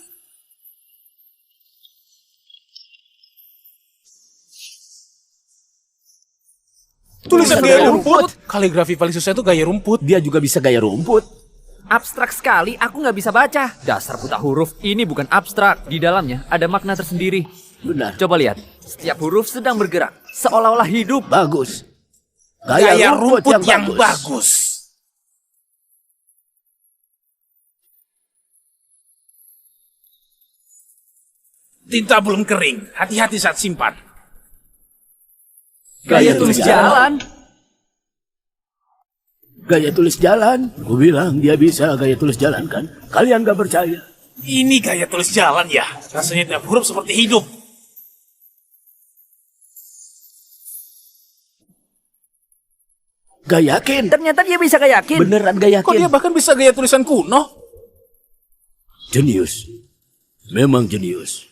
Tulisan gaya rumput. Kaligrafi paling susah itu gaya rumput. Dia juga bisa gaya rumput. Abstrak sekali, aku nggak bisa baca. Dasar buta huruf, ini bukan abstrak. Di dalamnya ada makna tersendiri. Benar. Coba lihat, setiap huruf sedang bergerak, seolah-olah hidup. Bagus. Gaya rumput yang bagus. Tinta belum kering, hati-hati saat simpan. Gaya tulis jalan. Gaya tulis jalan. Ku bilang dia bisa gaya tulis jalan kan? Kalian gak percaya. Ini gaya tulis jalan ya. Rasanya tiap huruf seperti hidup. Gak yakin. Ternyata dia bisa gak yakin. Beneran gak yakin. Kok dia bahkan bisa gaya tulisan kuno? Jenius. Memang jenius.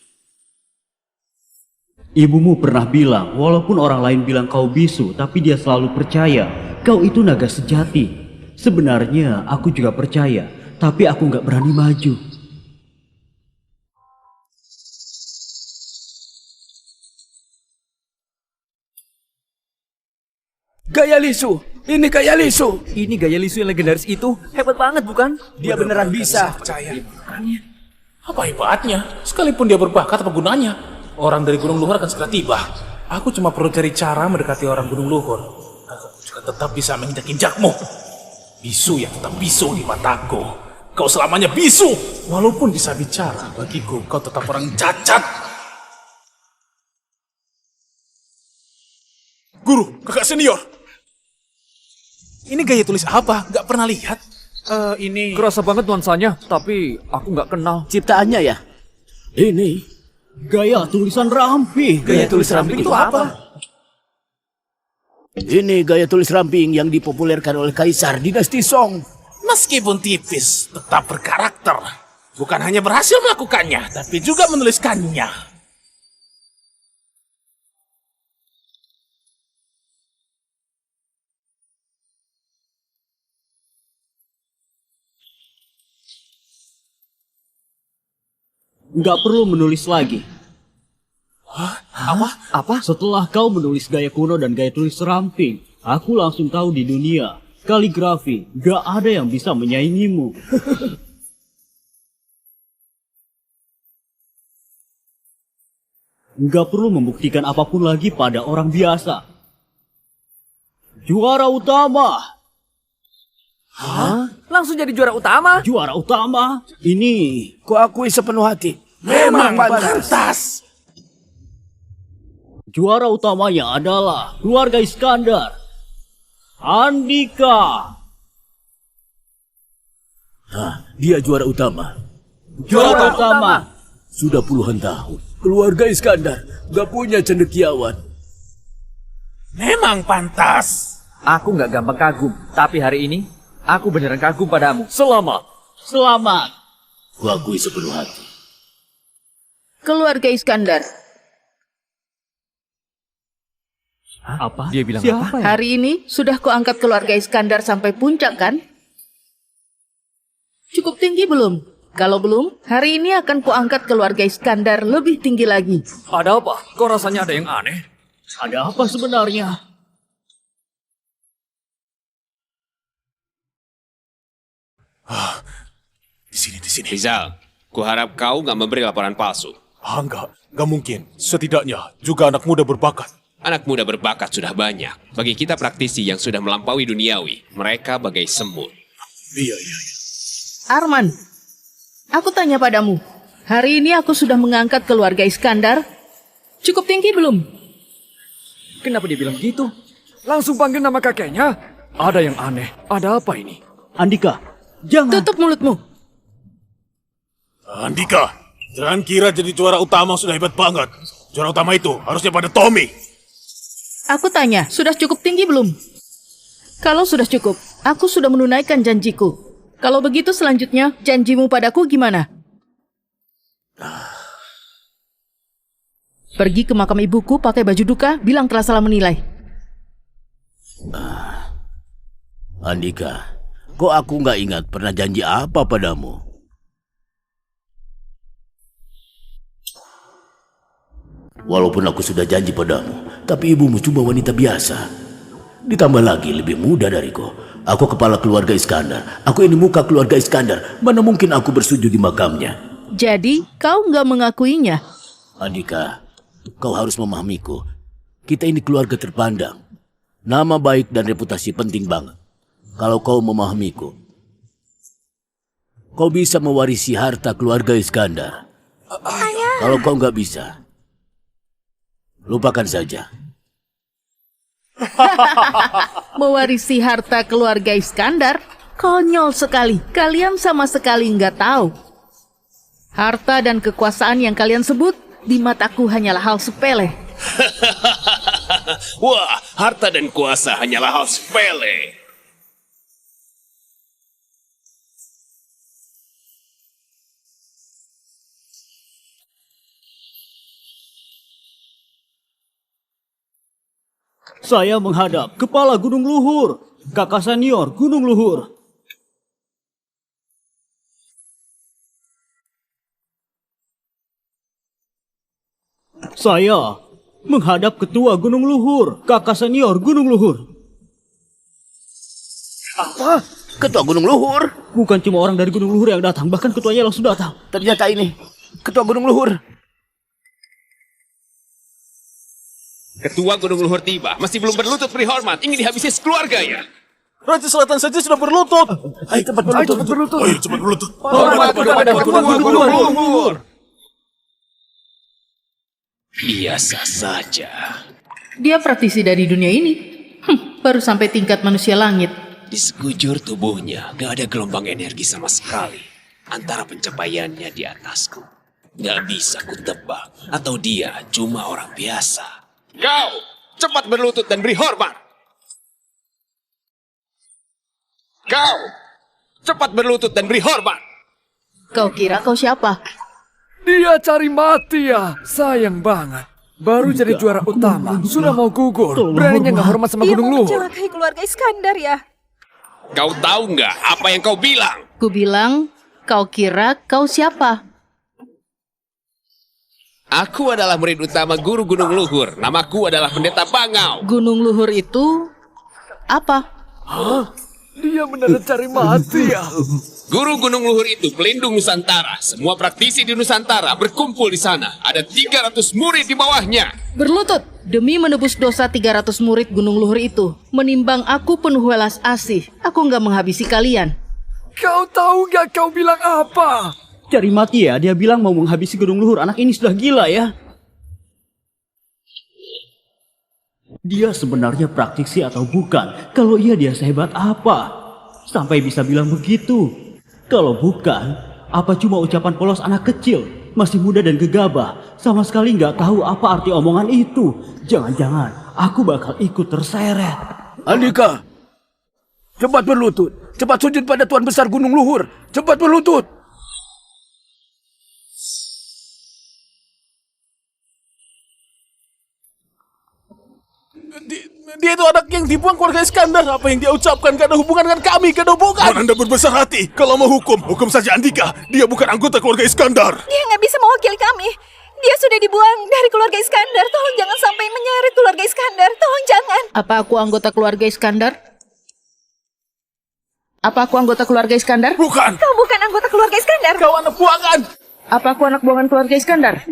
Ibumu pernah bilang, walaupun orang lain bilang kau bisu, tapi dia selalu percaya kau itu naga sejati. Sebenarnya aku juga percaya, tapi aku nggak berani maju. Gaya Lisu. Ini gaya Lisu. Ini gaya Lisu yang legendaris itu hebat banget bukan? Dia beneran bisa. Percaya. Apa hebatnya? Sekalipun dia berbakat apa gunanya? Orang dari Gunung Luhur akan segera tiba. Aku cuma perlu cari cara mendekati orang Gunung Luhur. Aku juga tetap bisa menginjak-injakmu. Bisu yang tetap bisu di mataku. Kau selamanya bisu. Walaupun bisa bicara, bagiku kau tetap orang cacat. Guru, kakak senior. Ini gaya tulis apa? Gak pernah lihat. Ini... Kerasa banget nuansanya, tapi aku nggak kenal. Ciptaannya ya? Ini. Gaya tulisan ramping. Gaya tulis ramping itu apa? Ini gaya tulis ramping yang dipopulerkan oleh Kaisar Dinasti Song. Meskipun tipis, tetap berkarakter. Bukan hanya berhasil melakukannya, tapi juga menuliskannya. Nggak perlu menulis lagi. Apa? Setelah kau menulis gaya kuno dan gaya tulis ramping, aku langsung tahu di dunia kaligrafi gak ada yang bisa menyaingimu. Nggak perlu membuktikan apapun lagi pada orang biasa. Juara utama. Hah? Langsung jadi juara utama? Juara utama? Ini Kuakui sepenuh hati. Memang pantas. juara utamanya adalah keluarga Iskandar. Andika. Dia juara utama. Juara utama. Sudah puluhan tahun. Keluarga Iskandar gak punya cendekiawan. Memang pantas. Aku nggak gampang kagum, tapi hari ini aku beneran kagum padamu. Selamat. Selamat. Kuakui sepenuh hati. Keluarga Iskandar, Apa? Dia bilang Siapa ya? hari ini sudah kuangkat keluarga Iskandar sampai puncak kan? Cukup tinggi belum? Kalau belum, hari ini akan kuangkat keluarga Iskandar lebih tinggi lagi. Ada apa? Kok rasanya ada yang aneh? Ada apa sebenarnya? Di sini. Rizal, kuharap kau nggak memberi laporan palsu. Enggak mungkin. Setidaknya juga anak muda berbakat. Anak muda berbakat sudah banyak. Bagi kita praktisi yang sudah melampaui duniawi, mereka bagai semut. Iya. Arman, aku tanya padamu, hari ini aku sudah mengangkat keluarga Iskandar. Cukup tinggi belum? Kenapa dia bilang gitu? Langsung panggil nama kakeknya. Ada yang aneh. Ada apa ini? Andika, jangan. Tutup mulutmu. Andika, jangan kira jadi juara utama sudah hebat banget. Juara utama itu harusnya pada Tommy. Aku tanya, sudah cukup tinggi belum? Kalau sudah cukup, aku sudah menunaikan janjiku. Kalau begitu selanjutnya, janjimu padaku gimana? Pergi ke makam ibuku pakai baju duka, bilang telah salah menilai. Andika, kok aku nggak ingat pernah janji apa padamu? Walaupun aku sudah janji padamu, tapi ibumu cuma wanita biasa. Ditambah lagi lebih muda dariku. Aku kepala keluarga Iskandar. Aku ini muka keluarga Iskandar. Mana mungkin aku bersujud di makamnya? Jadi, kau nggak mengakuinya? Andika, kau harus memahamiku. Kita ini keluarga terpandang. Nama baik dan reputasi penting banget. Kalau kau memahamiku, kau bisa mewarisi harta keluarga Iskandar. Kalau kau nggak bisa, lupakan saja. Mewarisi harta keluarga Iskandar? Konyol sekali. Kalian sama sekali nggak tahu. Harta dan kekuasaan yang kalian sebut di mataku hanyalah hal sepele. Wah, harta dan kuasa hanyalah hal sepele. Saya menghadap kepala Gunung Luhur, kakak senior Gunung Luhur. Saya menghadap ketua Gunung Luhur, kakak senior Gunung Luhur. Apa? Ketua Gunung Luhur? Bukan cuma orang dari Gunung Luhur yang datang, bahkan ketuanya langsung datang. Ternyata ini Ketua Gunung Luhur. Ketua Gunung Luhur tiba, masih belum berlutut beri hormat, ingin dihabisi sekeluarganya. Raja Selatan saja sudah berlutut. Ayo cepat berlutut. Ayo cepat berlutut. Hormat kepada Ketua Gunung Luhur. Biasa saja. Dia praktisi dari dunia ini. Baru sampai tingkat manusia langit. Di sekujur tubuhnya gak ada gelombang energi sama sekali. Antara pencapaiannya di atasku. Gak bisa kutebak. Atau dia cuma orang biasa. Kau, cepat berlutut dan beri hormat. Kau, cepat berlutut dan beri hormat. Kau kira kau siapa? Dia cari mati ya. Sayang banget. Baru jadi juara utama, sudah mau gugur. Beraninya nggak hormat sama Dia Gunung mau Luhur. mencelakai keluarga Iskandar ya? Kau tahu nggak apa yang kau bilang? Ku bilang, kau kira kau siapa? Aku adalah murid utama guru Gunung Luhur. Namaku adalah Pendeta Bangau. Gunung Luhur itu apa? Hah? Dia beneran cari mati ya. Guru Gunung Luhur itu pelindung Nusantara. Semua praktisi di Nusantara berkumpul di sana. Ada 300 murid di bawahnya. Berlutut demi menebus dosa 300 murid Gunung Luhur itu. Menimbang aku penuh welas asih. Aku nggak menghabisi kalian. Kau tahu nggak kau bilang apa? Cari mati ya, dia bilang mau menghabisi Gunung Luhur. Anak ini sudah gila ya. Dia sebenarnya praktisi atau bukan? Kalau iya dia sehebat apa? Sampai bisa bilang begitu. Kalau bukan, apa cuma ucapan polos anak kecil? Masih muda dan gegabah. Sama sekali nggak tahu apa arti omongan itu. Jangan-jangan aku bakal ikut terseret. Andika, cepat berlutut. Cepat sujud pada Tuan Besar Gunung Luhur. Cepat berlutut. Dia itu anak yang dibuang keluarga Iskandar. Apa yang dia ucapkan gak ada hubungan dengan kami, gak ada hubungan. Anda berbesar hati. Kalau mau hukum saja Andika. Dia bukan anggota keluarga Iskandar. Dia nggak bisa mewakili kami. Dia sudah dibuang dari keluarga Iskandar. Tolong jangan sampai menyeret keluarga Iskandar. Tolong jangan. Apa aku anggota keluarga Iskandar? Apa aku anggota keluarga Iskandar? Bukan. Kau bukan anggota keluarga Iskandar. Kau anak buangan. Apa aku anak buangan keluarga Iskandar?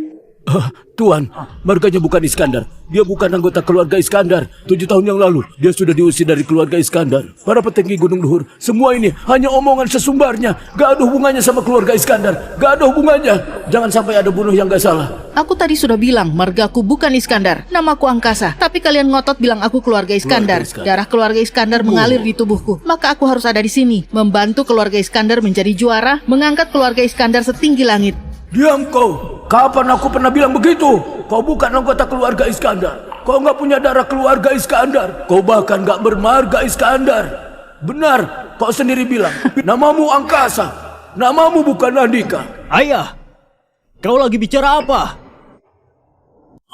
Tuan, marganya bukan Iskandar. Dia bukan anggota keluarga Iskandar. 7 tahun yang lalu, dia sudah diusir dari keluarga Iskandar. Para petinggi Gunung Luhur, semua ini hanya omongan sesumbarnya. Gak ada hubungannya sama keluarga Iskandar. Gak ada hubungannya. Jangan sampai ada bunuh yang gak salah. Aku tadi sudah bilang margaku bukan Iskandar. Namaku Angkasa. Tapi kalian ngotot bilang aku keluarga Iskandar. Darah keluarga Iskandar mengalir di tubuhku. Maka aku harus ada di sini, membantu keluarga Iskandar menjadi juara, mengangkat keluarga Iskandar setinggi langit. Diam kau. Kapan aku pernah bilang begitu? Kau bukan anggota keluarga Iskandar. Kau nggak punya darah keluarga Iskandar. Kau bahkan nggak bermarga Iskandar. Benar, kau sendiri bilang. Namamu Angkasa. Namamu bukan Andika. Ayah, kau lagi bicara apa?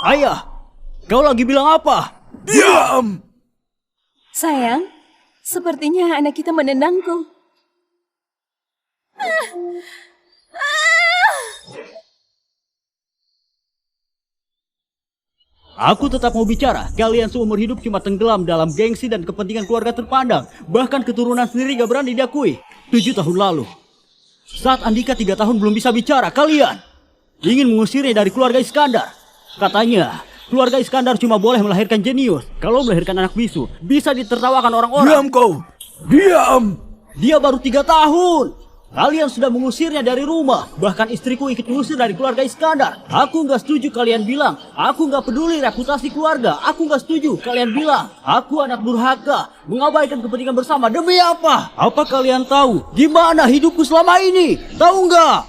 Ayah, kau lagi bilang apa? Diam! Sayang, sepertinya anak kita menendangku. Aku tetap mau bicara. Kalian seumur hidup cuma tenggelam dalam gengsi dan kepentingan keluarga terpandang. Bahkan keturunan sendiri gak berani diakui. 7 tahun lalu, saat Andika 3 tahun belum bisa bicara, kalian ingin mengusirnya dari keluarga Iskandar. Katanya, keluarga Iskandar cuma boleh melahirkan jenius. Kalau melahirkan anak bisu, bisa ditertawakan orang-orang. Diam kau! Diam! Dia baru 3 tahun. Kalian sudah mengusirnya dari rumah. Bahkan istriku ikut mengusir dari keluarga Iskandar. Aku nggak setuju kalian bilang. Aku nggak peduli reputasi keluarga. Aku nggak setuju kalian bilang. Aku anak durhaka. Mengabaikan kepentingan bersama. Demi apa? Apa kalian tahu gimana hidupku selama ini? Tahu nggak?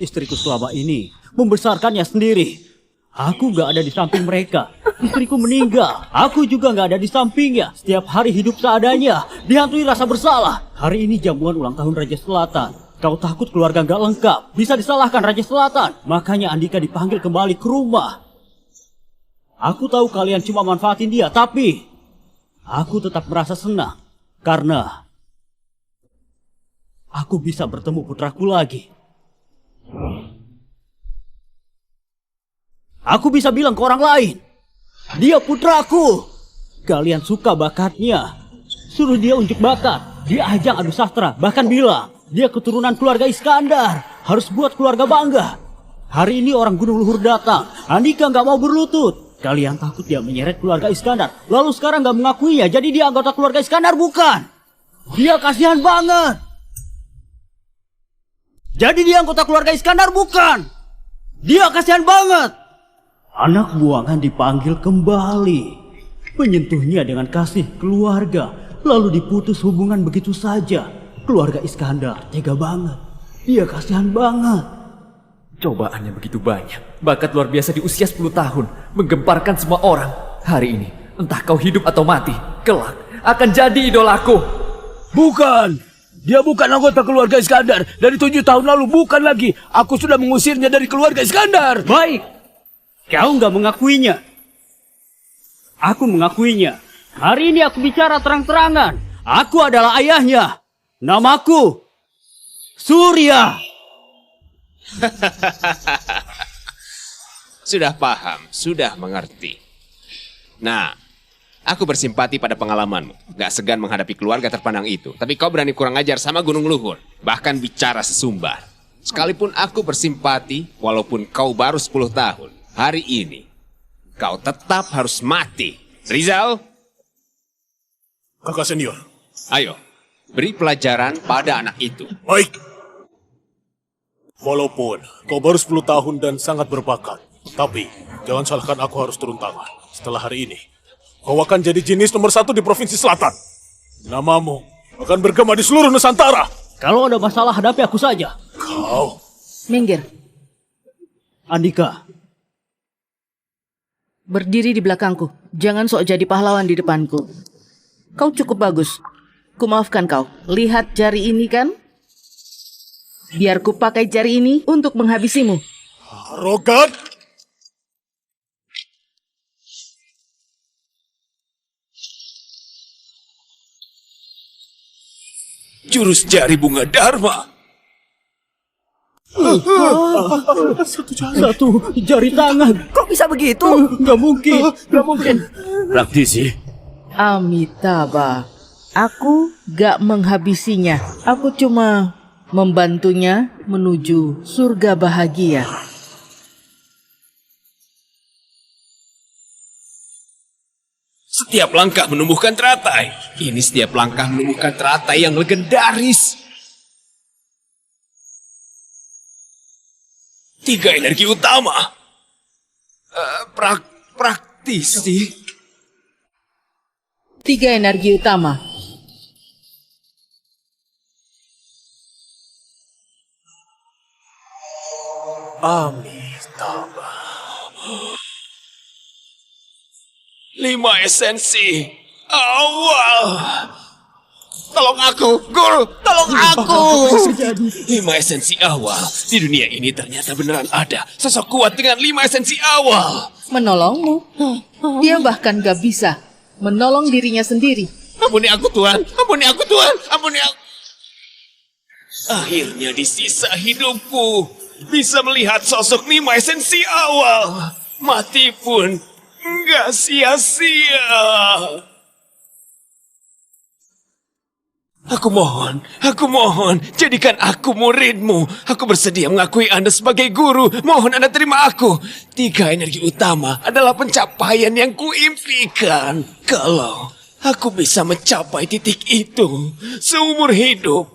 Istriku selama ini membesarkannya sendiri. Aku nggak ada di samping mereka. Istriku meninggal. Aku juga nggak ada di sampingnya. Setiap hari hidup seadanya. Dihantui rasa bersalah. Hari ini jamuan ulang tahun Raja Selatan. Kau takut keluarga nggak lengkap. Bisa disalahkan Raja Selatan. Makanya Andika dipanggil kembali ke rumah. Aku tahu kalian cuma manfaatin dia. Tapi aku tetap merasa senang. Karena aku bisa bertemu putraku lagi. Aku bisa bilang ke orang lain, dia putraku. Kalian suka bakatnya, suruh dia unjuk bakat. Dia ajang adu sastra, bahkan bilang dia keturunan keluarga Iskandar. Harus buat keluarga bangga. Hari ini orang Gunung Luhur datang. Andika nggak mau berlutut. Kalian takut dia menyeret keluarga Iskandar. Lalu sekarang nggak mengakuinya. Jadi dia anggota keluarga Iskandar bukan? Dia kasihan banget. Jadi dia anggota keluarga Iskandar bukan? Dia kasihan banget. Anak buangan dipanggil kembali. Menyentuhnya dengan kasih keluarga. Lalu diputus hubungan begitu saja. Keluarga Iskandar tega banget. Dia kasihan banget. Cobaannya begitu banyak. Bakat luar biasa di usia 10 tahun. Menggemparkan semua orang. Hari ini, entah kau hidup atau mati, kelak akan jadi idolaku. Bukan! Dia bukan anggota keluarga Iskandar. Dari 7 tahun lalu, bukan lagi. Aku sudah mengusirnya dari keluarga Iskandar. Baik. Kau nggak mengakuinya. Aku mengakuinya. Hari ini aku bicara terang-terangan. Aku adalah ayahnya. Namaku Surya. Sudah paham, sudah mengerti. Nah, aku bersimpati pada pengalamanmu. Gak segan menghadapi keluarga terpandang itu. Tapi kau berani kurang ajar sama Gunung Luhur. Bahkan bicara sesumbar. Sekalipun aku bersimpati, walaupun kau baru 10 tahun. Hari ini, kau tetap harus mati. Rizal? Kakak senior. Ayo, beri pelajaran pada anak itu. Baik. Walaupun kau baru 10 tahun dan sangat berbakat. Tapi, jangan salahkan aku harus turun tangan. Setelah hari ini, kau akan jadi jenis nomor 1 di Provinsi Selatan. Namamu akan bergema di seluruh Nusantara. Kalau ada masalah, hadapi aku saja. Kau. Minggir. Andika. Berdiri di belakangku. Jangan sok jadi pahlawan di depanku. Kau cukup bagus. Kumaafkan kau. Lihat jari ini kan? Biar ku pakai jari ini untuk menghabisimu. Arogan. Jurus jari bunga Dharma. Satu jari tangan. Kok bisa begitu? Nggak mungkin, nggak mungkin. Praktisi, Amitabha, aku gak menghabisinya. Aku cuma membantunya menuju surga bahagia. Setiap langkah menumbuhkan teratai. Ini setiap langkah menumbuhkan teratai yang legendaris. 3 energi utama. Praktisi. 3 energi utama. Amitabha. 5 esensi awal. Tolong aku, Guru, tolong aku. 5 esensi awal. Di dunia ini ternyata beneran ada sosok kuat dengan 5 esensi awal. Menolongmu. Dia bahkan gak bisa menolong dirinya sendiri. Ampuni aku, Tuhan. Ampuni aku, Tuhan. Ampuni aku. Akhirnya di sisa hidupku bisa melihat sosok 5 esensi awal. Mati pun nggak sia-sia. Aku mohon, jadikan aku muridmu. Aku bersedia mengakui Anda sebagai guru. Mohon Anda terima aku. 3 energi utama adalah pencapaian yang kuimpikan. Kalau aku bisa mencapai titik itu seumur hidup,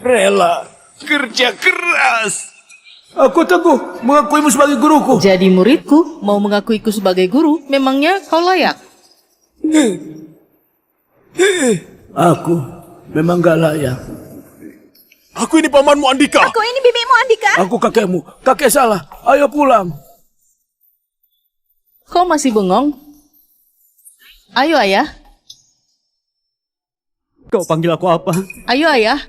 rela kerja keras. aku teguh mengakuimu sebagai guruku. Jadi muridku, mau mengakuiku sebagai guru, memangnya kau layak? Aku memang gak layak. Aku ini pamanmu Andika. Aku ini bibimu Andika. Aku kakekmu. Kakek salah. Ayo pulang. Kau masih bengong? Ayo ayah. Kau panggil aku apa? Ayo ayah.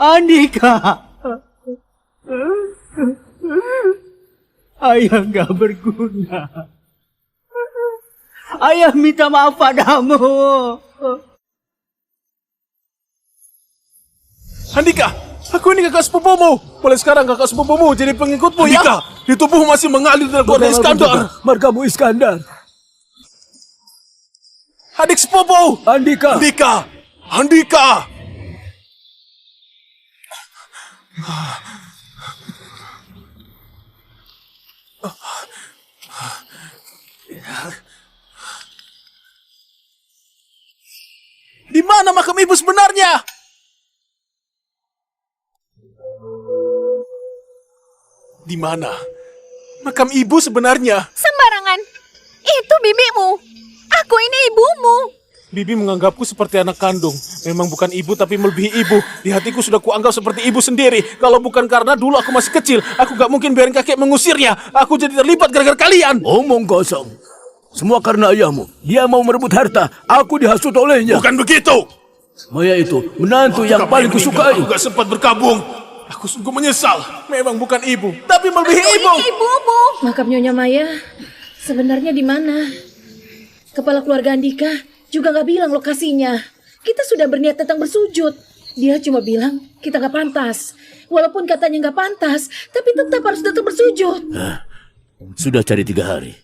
Andika. Ayah nggak berguna. Ayah minta maaf padamu. Andika, aku ini kakak sepupumu. Mulai sekarang kakak sepupumu jadi pengikutmu ya. Andika, di tubuhmu masih mengalir dalam keluarga Iskandar. Margamu Iskandar. Adik sepupu. Andika. Andika. Andika. Di mana makam ibu sebenarnya? Di mana makam ibu sebenarnya? Sembarangan. Itu bibimu. Aku ini ibumu. Bibi menganggapku seperti anak kandung. Memang bukan ibu tapi melebihi ibu. Di hatiku sudah kuanggap seperti ibu sendiri. Kalau bukan karena dulu aku masih kecil, aku gak mungkin biarin kakek mengusirnya. Aku jadi terlibat gara-gara kalian. Omong kosong. Semua karena ayahmu. Dia mau merebut harta. Aku dihasut olehnya. Bukan begitu. Maya itu menantu yang paling kusukai. Aku gak sempat berkabung. Aku sungguh menyesal. Memang bukan ibu, tapi melebihi ibu. Ibumu. Makam Nyonya Maya sebenarnya di mana? Kepala keluarga Andika juga nggak bilang lokasinya. Kita sudah berniat datang bersujud. Dia cuma bilang kita nggak pantas. Walaupun katanya nggak pantas, tapi tetap harus datang bersujud. Sudah cari 3 hari.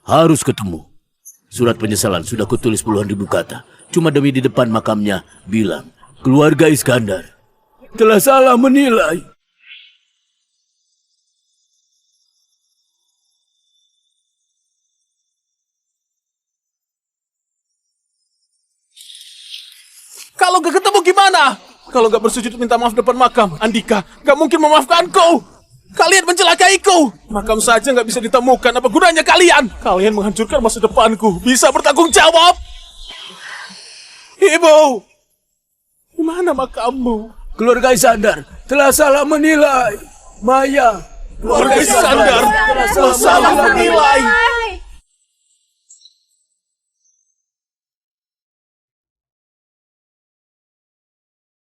Harus ketemu. Surat penyesalan sudah kutulis puluhan ribu kata. Cuma demi di depan makamnya bilang keluarga Iskandar telah salah menilai. Kalau gak ketemu gimana? Kalau gak bersujud minta maaf depan makam, Andika gak mungkin memaafkanku. Kalian mencelakaiku. Makam saja gak bisa ditemukan. Apa gunanya kalian? Kalian menghancurkan masa depanku. Bisa bertanggung jawab. Ibu, di mana makammu? Keluarga Iskandar telah salah menilai. Maya, Keluarga Iskandar salah menilai.